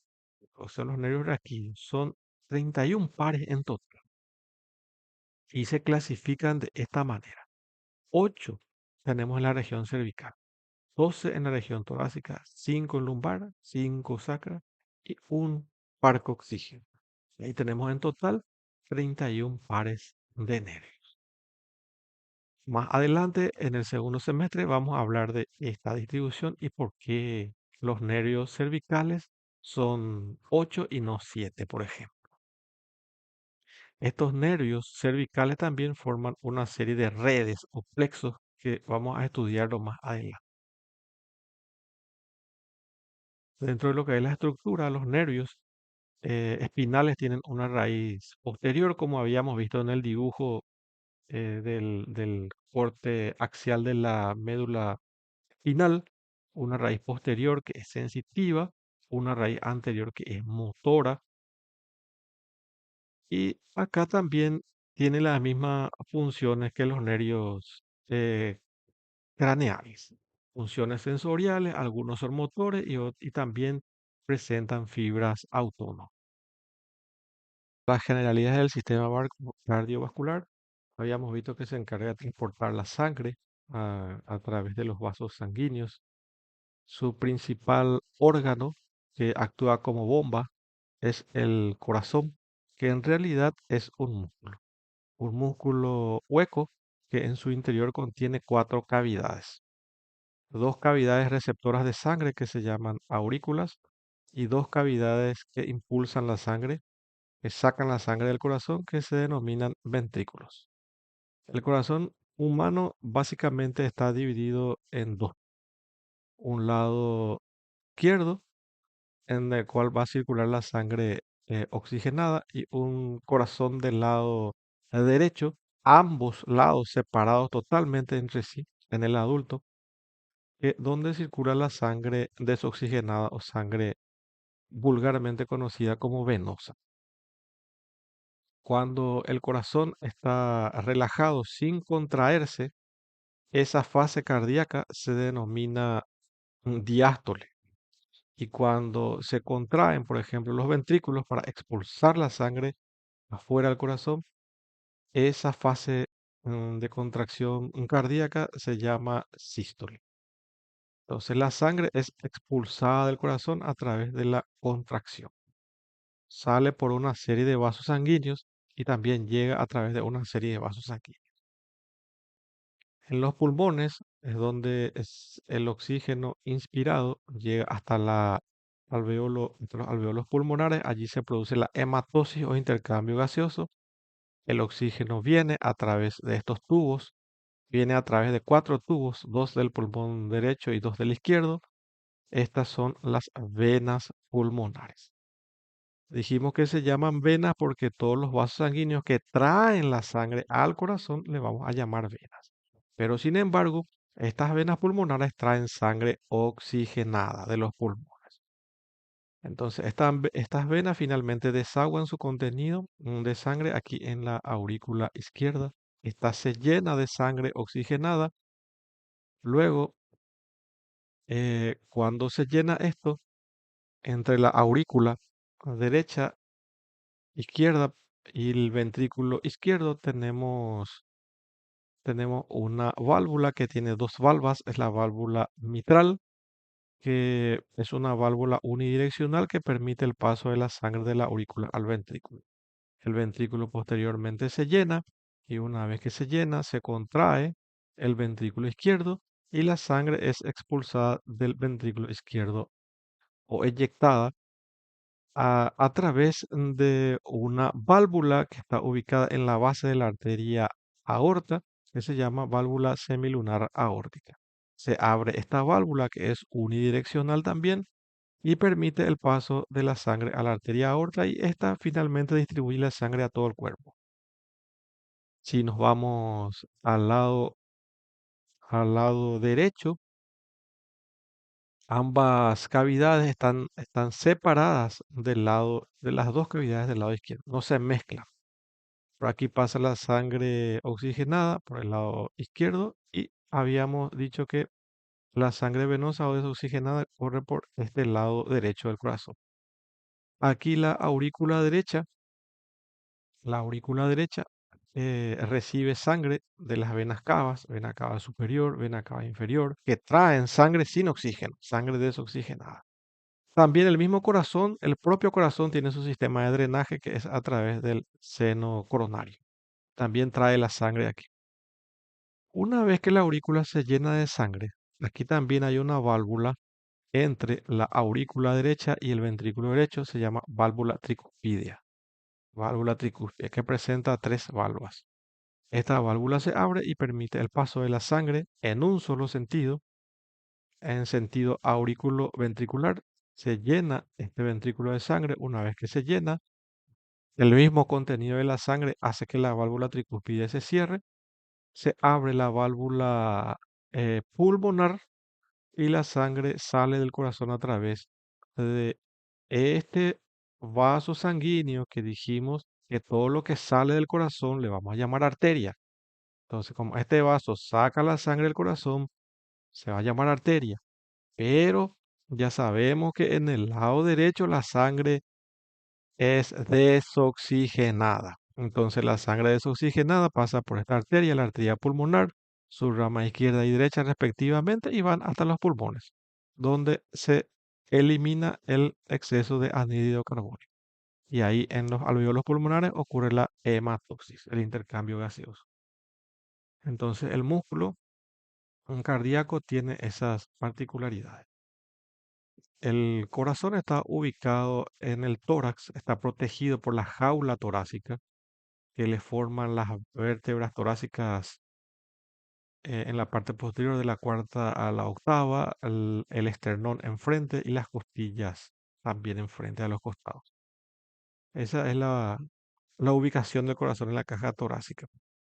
o sea, los nervios raquídeos, son 31 pares en total y se clasifican de esta manera. 8 tenemos en la región cervical, 12 en la región torácica, 5 en lumbar, 5 sacra y un par coxígeno. Y ahí tenemos en total 31 pares de nervios. Más adelante, en el segundo semestre, vamos a hablar de esta distribución y por qué los nervios cervicales son 8 y no 7, por ejemplo. Estos nervios cervicales también forman una serie de redes o plexos que vamos a estudiarlo más adelante. Dentro de lo que es la estructura, los nervios espinales tienen una raíz posterior, como habíamos visto en el dibujo del corte axial de la médula espinal, una raíz posterior que es sensitiva, una raíz anterior que es motora, y acá también tiene las mismas funciones que los nervios craneales, funciones sensoriales, algunos son motores y también presentan fibras autónomas. Las generalidades del sistema cardiovascular, habíamos visto que se encarga de transportar la sangre a través de los vasos sanguíneos. Su principal órgano que actúa como bomba es el corazón, que en realidad es un músculo hueco que en su interior contiene 4 cavidades. 2 cavidades receptoras de sangre que se llaman aurículas y 2 cavidades que impulsan la sangre, que sacan la sangre del corazón, que se denominan ventrículos. El corazón humano básicamente está dividido en dos. Un lado izquierdo, en el cual va a circular la sangre oxigenada, y un corazón del lado derecho, ambos lados separados totalmente entre sí en el adulto, donde circula la sangre desoxigenada o sangre vulgarmente conocida como venosa. Cuando el corazón está relajado sin contraerse, esa fase cardíaca se denomina diástole. Y cuando se contraen, por ejemplo, los ventrículos para expulsar la sangre afuera del corazón, esa fase de contracción cardíaca se llama sístole. Entonces la sangre es expulsada del corazón a través de la contracción. Sale por una serie de vasos sanguíneos y también llega a través de una serie de vasos sanguíneos. En los pulmones es donde el oxígeno inspirado llega hasta hasta los alveolos pulmonares. Allí se produce la hematosis o intercambio gaseoso. El oxígeno viene a través de estos tubos, viene a través de 4 tubos, 2 del pulmón derecho y 2 del izquierdo. Estas son las venas pulmonares. Dijimos que se llaman venas porque todos los vasos sanguíneos que traen la sangre al corazón le vamos a llamar venas. Pero sin embargo, estas venas pulmonares traen sangre oxigenada de los pulmones. Entonces, estas venas finalmente desaguan su contenido de sangre aquí en la aurícula izquierda. Esta se llena de sangre oxigenada. Luego, cuando se llena esto, entre la aurícula derecha, izquierda y el ventrículo izquierdo tenemos una válvula que tiene dos valvas. Es la válvula mitral, que es una válvula unidireccional que permite el paso de la sangre de la aurícula al ventrículo. El ventrículo posteriormente se llena y una vez que se llena se contrae el ventrículo izquierdo y la sangre es expulsada del ventrículo izquierdo o eyectada a través de una válvula que está ubicada en la base de la arteria aorta, que se llama válvula semilunar aórtica. Se abre esta válvula que es unidireccional también y permite el paso de la sangre a la arteria aorta y esta finalmente distribuye la sangre a todo el cuerpo. Si nos vamos al lado derecho, ambas cavidades están separadas del lado de las dos cavidades del lado izquierdo, no se mezclan. Por aquí pasa la sangre oxigenada por el lado izquierdo y habíamos dicho que la sangre venosa o desoxigenada corre por este lado derecho del corazón. Aquí la aurícula derecha recibe sangre de las venas cavas, vena cava superior, vena cava inferior, que traen sangre sin oxígeno, sangre desoxigenada. También el mismo corazón, el propio corazón tiene su sistema de drenaje que es a través del seno coronario. También trae la sangre aquí. Una vez que la aurícula se llena de sangre, aquí también hay una válvula entre la aurícula derecha y el ventrículo derecho, se llama válvula tricúspidea. Válvula tricúspide que presenta tres válvulas. Esta válvula se abre y permite el paso de la sangre en un solo sentido, en sentido auriculo-ventricular. Se llena este ventrículo de sangre. Una vez que se llena, el mismo contenido de la sangre hace que la válvula tricúspide se cierre. Se abre la válvula pulmonar y la sangre sale del corazón a través de este vaso sanguíneo que dijimos que todo lo que sale del corazón le vamos a llamar arteria. Entonces, como este vaso saca la sangre del corazón, se va a llamar arteria. Pero ya sabemos que en el lado derecho la sangre es desoxigenada. Entonces, la sangre desoxigenada pasa por esta arteria, la arteria pulmonar, su rama izquierda y derecha respectivamente, y van hasta los pulmones, donde se elimina el exceso de anhídrido carbónico. Y ahí en los alveolos pulmonares ocurre la hematoxis, el intercambio gaseoso. Entonces, el músculo un cardíaco tiene esas particularidades. El corazón está ubicado en el tórax, está protegido por la jaula torácica que le forman las vértebras torácicas en la parte posterior de la cuarta a la octava, el esternón enfrente y las costillas también enfrente a los costados. Esa es la ubicación del corazón en la caja torácica.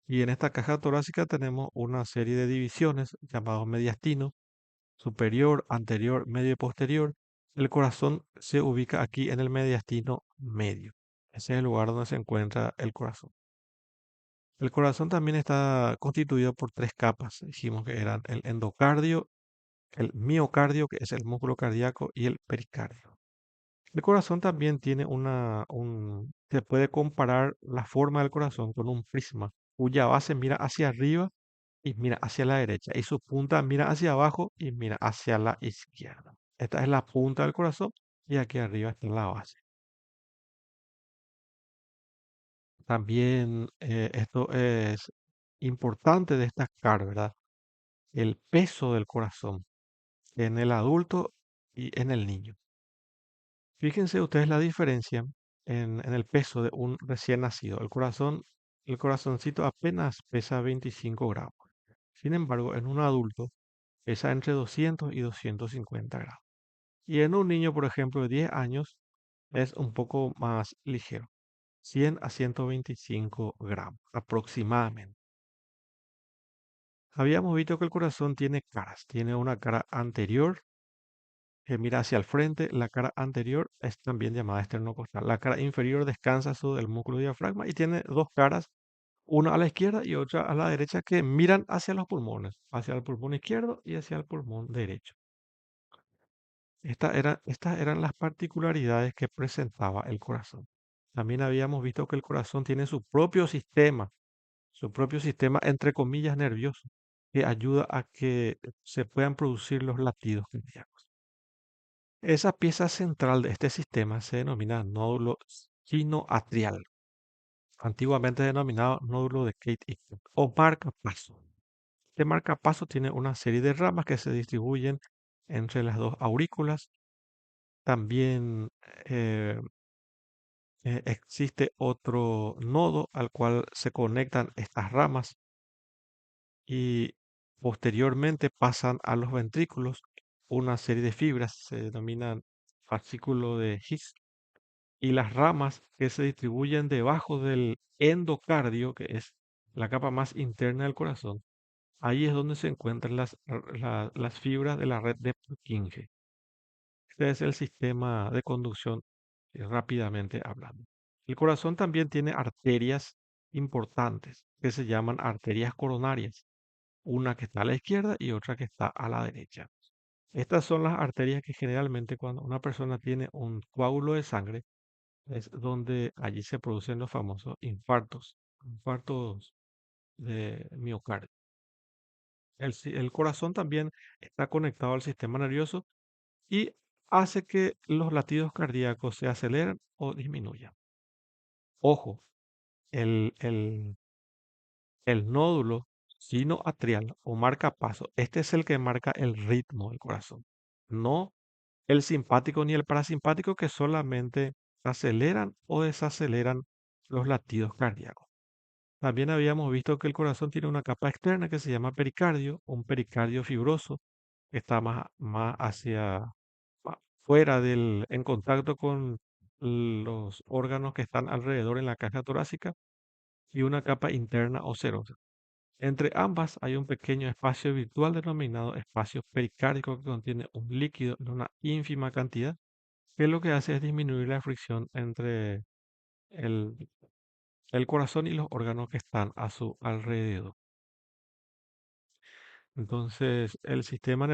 Y en esta caja torácica tenemos una serie de divisiones llamados mediastinos superior, anterior, medio y posterior. El corazón se ubica aquí en el mediastino medio. Ese es el lugar donde se encuentra el corazón. El corazón también está constituido por tres capas. Dijimos que eran el endocardio, el miocardio, que es el músculo cardíaco, y el pericardio. El corazón también tiene se puede comparar la forma del corazón con un prisma, cuya base mira hacia arriba y mira hacia la derecha, y su punta mira hacia abajo y mira hacia la izquierda. Esta es la punta del corazón y aquí arriba está la base. También esto es importante destacar, ¿verdad? El peso del corazón en el adulto y en el niño. Fíjense ustedes la diferencia en el peso de un recién nacido. El corazoncito apenas pesa 25 gramos. Sin embargo, en un adulto pesa entre 200 y 250 gramos. Y en un niño, por ejemplo, de 10 años, es un poco más ligero, 100 a 125 gramos aproximadamente. Habíamos visto que el corazón tiene caras, tiene una cara anterior que mira hacia el frente, la cara anterior es también llamada esternocostal. La cara inferior descansa sobre el músculo diafragma y tiene dos caras, una a la izquierda y otra a la derecha que miran hacia los pulmones, hacia el pulmón izquierdo y hacia el pulmón derecho. Estas eran las particularidades que presentaba el corazón. También habíamos visto que el corazón tiene su propio sistema entre comillas nervioso, que ayuda a que se puedan producir los latidos cardíacos. Esa pieza central de este sistema se denomina nódulo sinoatrial, antiguamente denominado nódulo de Kate-Eaton o marcapaso. Este marcapaso tiene una serie de ramas que se distribuyen entre las dos aurículas. También eh, existe otro nodo al cual se conectan estas ramas y posteriormente pasan a los ventrículos una serie de fibras, se denominan fascículo de His, y las ramas que se distribuyen debajo del endocardio, que es la capa más interna del corazón. Ahí es donde se encuentran las fibras de la red de Purkinje. Este es el sistema de conducción, rápidamente hablando. El corazón también tiene arterias importantes que se llaman arterias coronarias, una que está a la izquierda y otra que está a la derecha. Estas son las arterias que generalmente cuando una persona tiene un coágulo de sangre es donde allí se producen los famosos infartos de miocardio. El corazón también está conectado al sistema nervioso y hace que los latidos cardíacos se aceleren o disminuyan. Ojo, el el nódulo sinoatrial o marcapaso, este es el que marca el ritmo del corazón, no el simpático ni el parasimpático que solamente aceleran o desaceleran los latidos cardíacos. También habíamos visto que el corazón tiene una capa externa que se llama pericardio, un pericardio fibroso que está más hacia fuera en contacto con los órganos que están alrededor en la caja torácica y una capa interna o serosa. Entre ambas hay un pequeño espacio virtual denominado espacio pericárdico que contiene un líquido en una ínfima cantidad, que lo que hace es disminuir la fricción entre el, el corazón y los órganos que están a su alrededor. Entonces, el sistema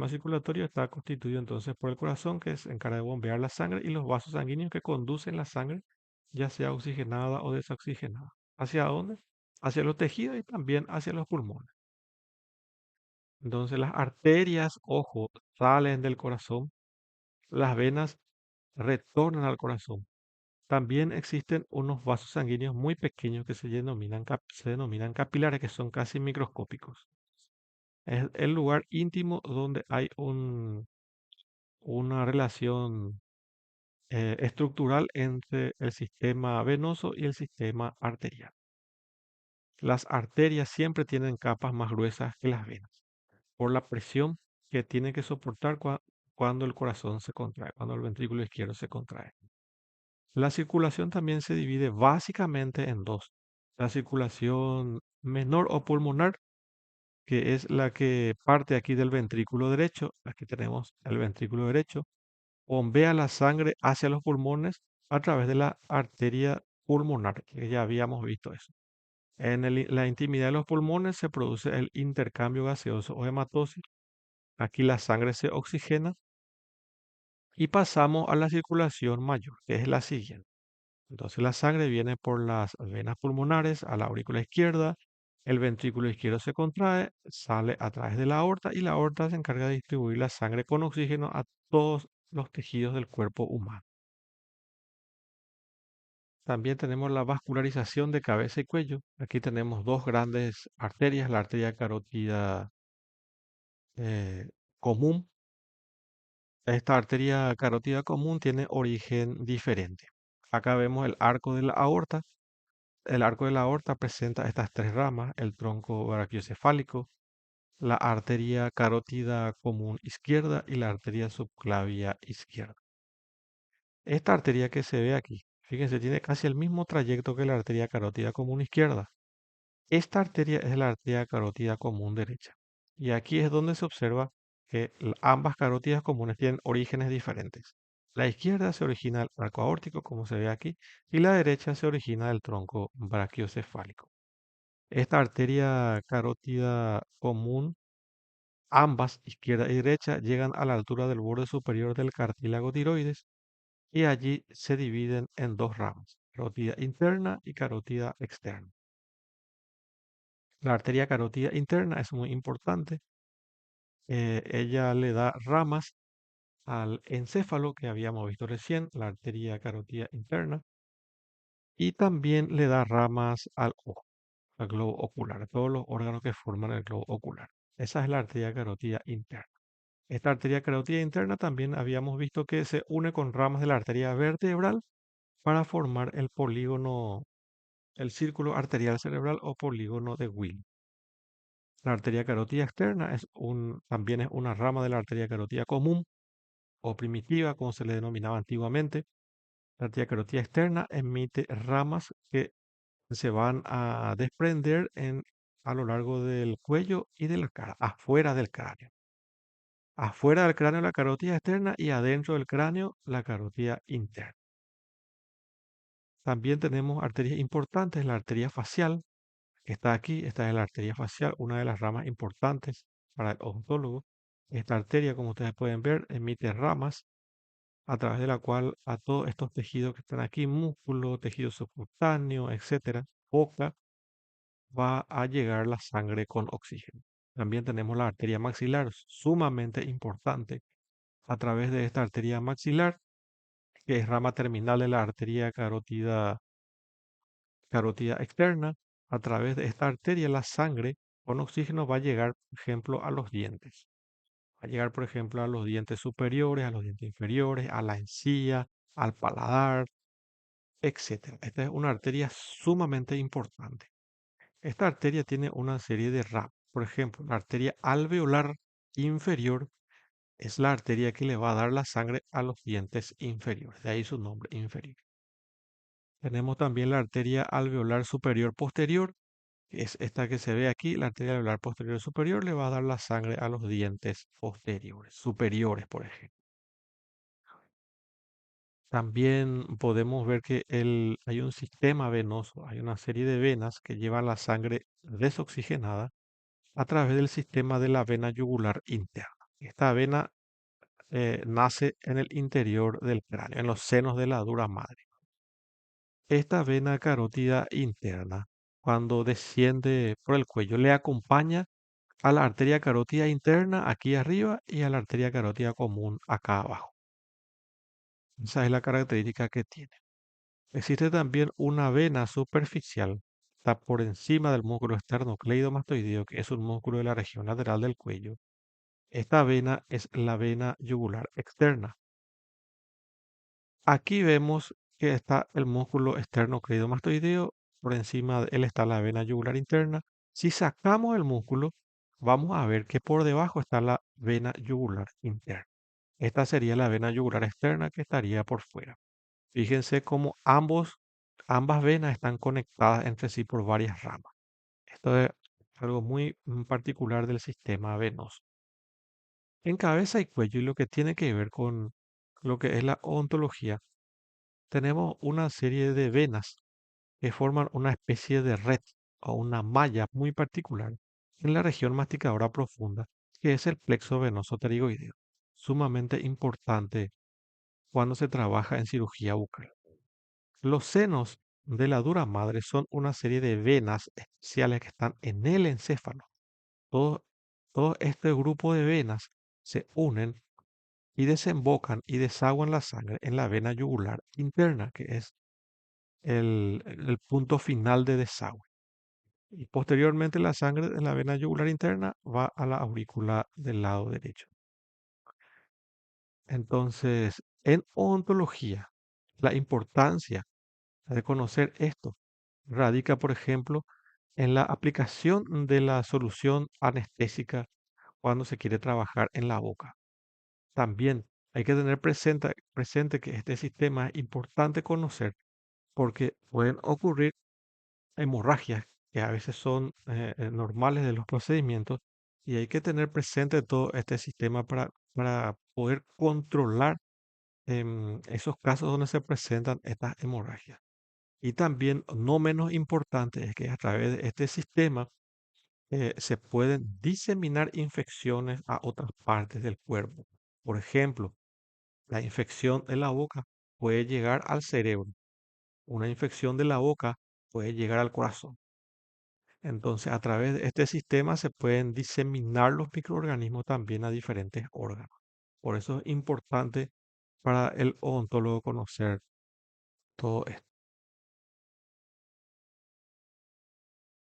circulatorio está constituido entonces por el corazón que se encarga de bombear la sangre y los vasos sanguíneos que conducen la sangre, ya sea oxigenada o desoxigenada. ¿Hacia dónde? Hacia los tejidos y también hacia los pulmones. Entonces las arterias, ojo, salen del corazón, las venas retornan al corazón. También existen unos vasos sanguíneos muy pequeños que se denominan capilares, que son casi microscópicos. Es el lugar íntimo donde hay una relación estructural entre el sistema venoso y el sistema arterial. Las arterias siempre tienen capas más gruesas que las venas, por la presión que tiene que soportar cuando el corazón se contrae, cuando el ventrículo izquierdo se contrae. La circulación también se divide básicamente en dos. La circulación menor o pulmonar, que es la que parte aquí del ventrículo derecho. Aquí tenemos el ventrículo derecho. Bombea la sangre hacia los pulmones a través de la arteria pulmonar, que ya habíamos visto eso. En la intimidad de los pulmones se produce el intercambio gaseoso o hematosis. Aquí la sangre se oxigena y pasamos a la circulación mayor, que es la siguiente. Entonces la sangre viene por las venas pulmonares a la aurícula izquierda, el ventrículo izquierdo se contrae, sale a través de la aorta y la aorta se encarga de distribuir la sangre con oxígeno a todos los tejidos del cuerpo humano. También tenemos la vascularización de cabeza y cuello. Aquí tenemos dos grandes arterias, la arteria carótida común. Esta arteria carótida común tiene origen diferente. Acá vemos el arco de la aorta. El arco de la aorta presenta estas tres ramas, el tronco brachiocefálico, la arteria carótida común izquierda y la arteria subclavia izquierda. Esta arteria que se ve aquí, fíjense, tiene casi el mismo trayecto que la arteria carótida común izquierda. Esta arteria es la arteria carótida común derecha. Y aquí es donde se observa que ambas carótidas comunes tienen orígenes diferentes. La izquierda se origina del arco aórtico, como se ve aquí, y la derecha se origina del tronco brachiocefálico. Esta arteria carótida común, ambas, izquierda y derecha, llegan a la altura del borde superior del cartílago tiroides y allí se dividen en dos ramas, carótida interna y carótida externa. La arteria carótida interna es muy importante. Ella le da ramas al encéfalo que habíamos visto recién, la arteria carótida interna, y también le da ramas al ojo, al globo ocular, a todos los órganos que forman el globo ocular. Esa es la arteria carótida interna. Esta arteria carótida interna también habíamos visto que se une con ramas de la arteria vertebral para formar el polígono, el círculo arterial cerebral o polígono de Will. La arteria carótida externa también es una rama de la arteria carótida común o primitiva, como se le denominaba antiguamente. La arteria carótida externa emite ramas que se van a desprender a lo largo del cuello y de la cara, afuera del cráneo. Afuera del cráneo la carótida externa y adentro del cráneo la carótida interna. También tenemos arterias importantes, la arteria facial, que está aquí. Esta es la arteria facial, una de las ramas importantes para el odontólogo. Esta arteria, como ustedes pueden ver, emite ramas a través de la cual a todos estos tejidos que están aquí, músculo, tejido subcutáneo, etcétera, boca, va a llegar la sangre con oxígeno. También tenemos la arteria maxilar, sumamente importante. A través de esta arteria maxilar, que es rama terminal de la arteria carótida externa, a través de esta arteria la sangre con oxígeno va a llegar, por ejemplo, a los dientes. Va a llegar, por ejemplo, a los dientes superiores, a los dientes inferiores, a la encía, al paladar, etcétera. Esta es una arteria sumamente importante. Esta arteria tiene una serie de ramas. Por ejemplo, la arteria alveolar inferior es la arteria que le va a dar la sangre a los dientes inferiores. De ahí su nombre, inferior. Tenemos también la arteria alveolar superior posterior, que es esta que se ve aquí. La arteria alveolar posterior superior le va a dar la sangre a los dientes posteriores, superiores, por ejemplo. También podemos ver que hay un sistema venoso, hay una serie de venas que llevan la sangre desoxigenada a través del sistema de la vena yugular interna. Esta vena nace en el interior del cráneo, en los senos de la dura madre. Esta vena carótida interna, cuando desciende por el cuello, le acompaña a la arteria carótida interna aquí arriba y a la arteria carótida común acá abajo. Esa es la característica que tiene. Existe también una vena superficial, está por encima del músculo esternocleidomastoideo, que es un músculo de la región lateral del cuello. Esta vena es la vena yugular externa. Aquí vemos que está el músculo esternocleidomastoideo, por encima de él está la vena yugular interna. Si sacamos el músculo, vamos a ver que por debajo está la vena yugular interna. Esta sería la vena yugular externa que estaría por fuera. Fíjense cómo ambas venas están conectadas entre sí por varias ramas. Esto es algo muy particular del sistema venoso. En cabeza y cuello y lo que tiene que ver con lo que es la odontología, tenemos una serie de venas que forman una especie de red o una malla muy particular en la región masticadora profunda, que es el plexo venoso pterigoideo, sumamente importante cuando se trabaja en cirugía bucal. Los senos de la dura madre son una serie de venas especiales que están en el encéfalo. Todo, todo este grupo de venas se unen y desembocan y desaguan la sangre en la vena yugular interna, que es el punto final de desagüe. Y posteriormente la sangre de la vena yugular interna va a la aurícula del lado derecho. Entonces, en odontología, la importancia de conocer esto radica, por ejemplo, en la aplicación de la solución anestésica cuando se quiere trabajar en la boca. También Hay que tener presente que este sistema es importante conocer porque pueden ocurrir hemorragias que a veces son normales de los procedimientos y hay que tener presente todo este sistema para poder controlar esos casos donde se presentan estas hemorragias. Y también, no menos importante, es que a través de este sistema se pueden diseminar infecciones a otras partes del cuerpo. Por ejemplo, la infección en la boca puede llegar al cerebro. Una infección de la boca puede llegar al corazón. Entonces, a través de este sistema se pueden diseminar los microorganismos también a diferentes órganos. Por eso es importante para el odontólogo conocer todo esto.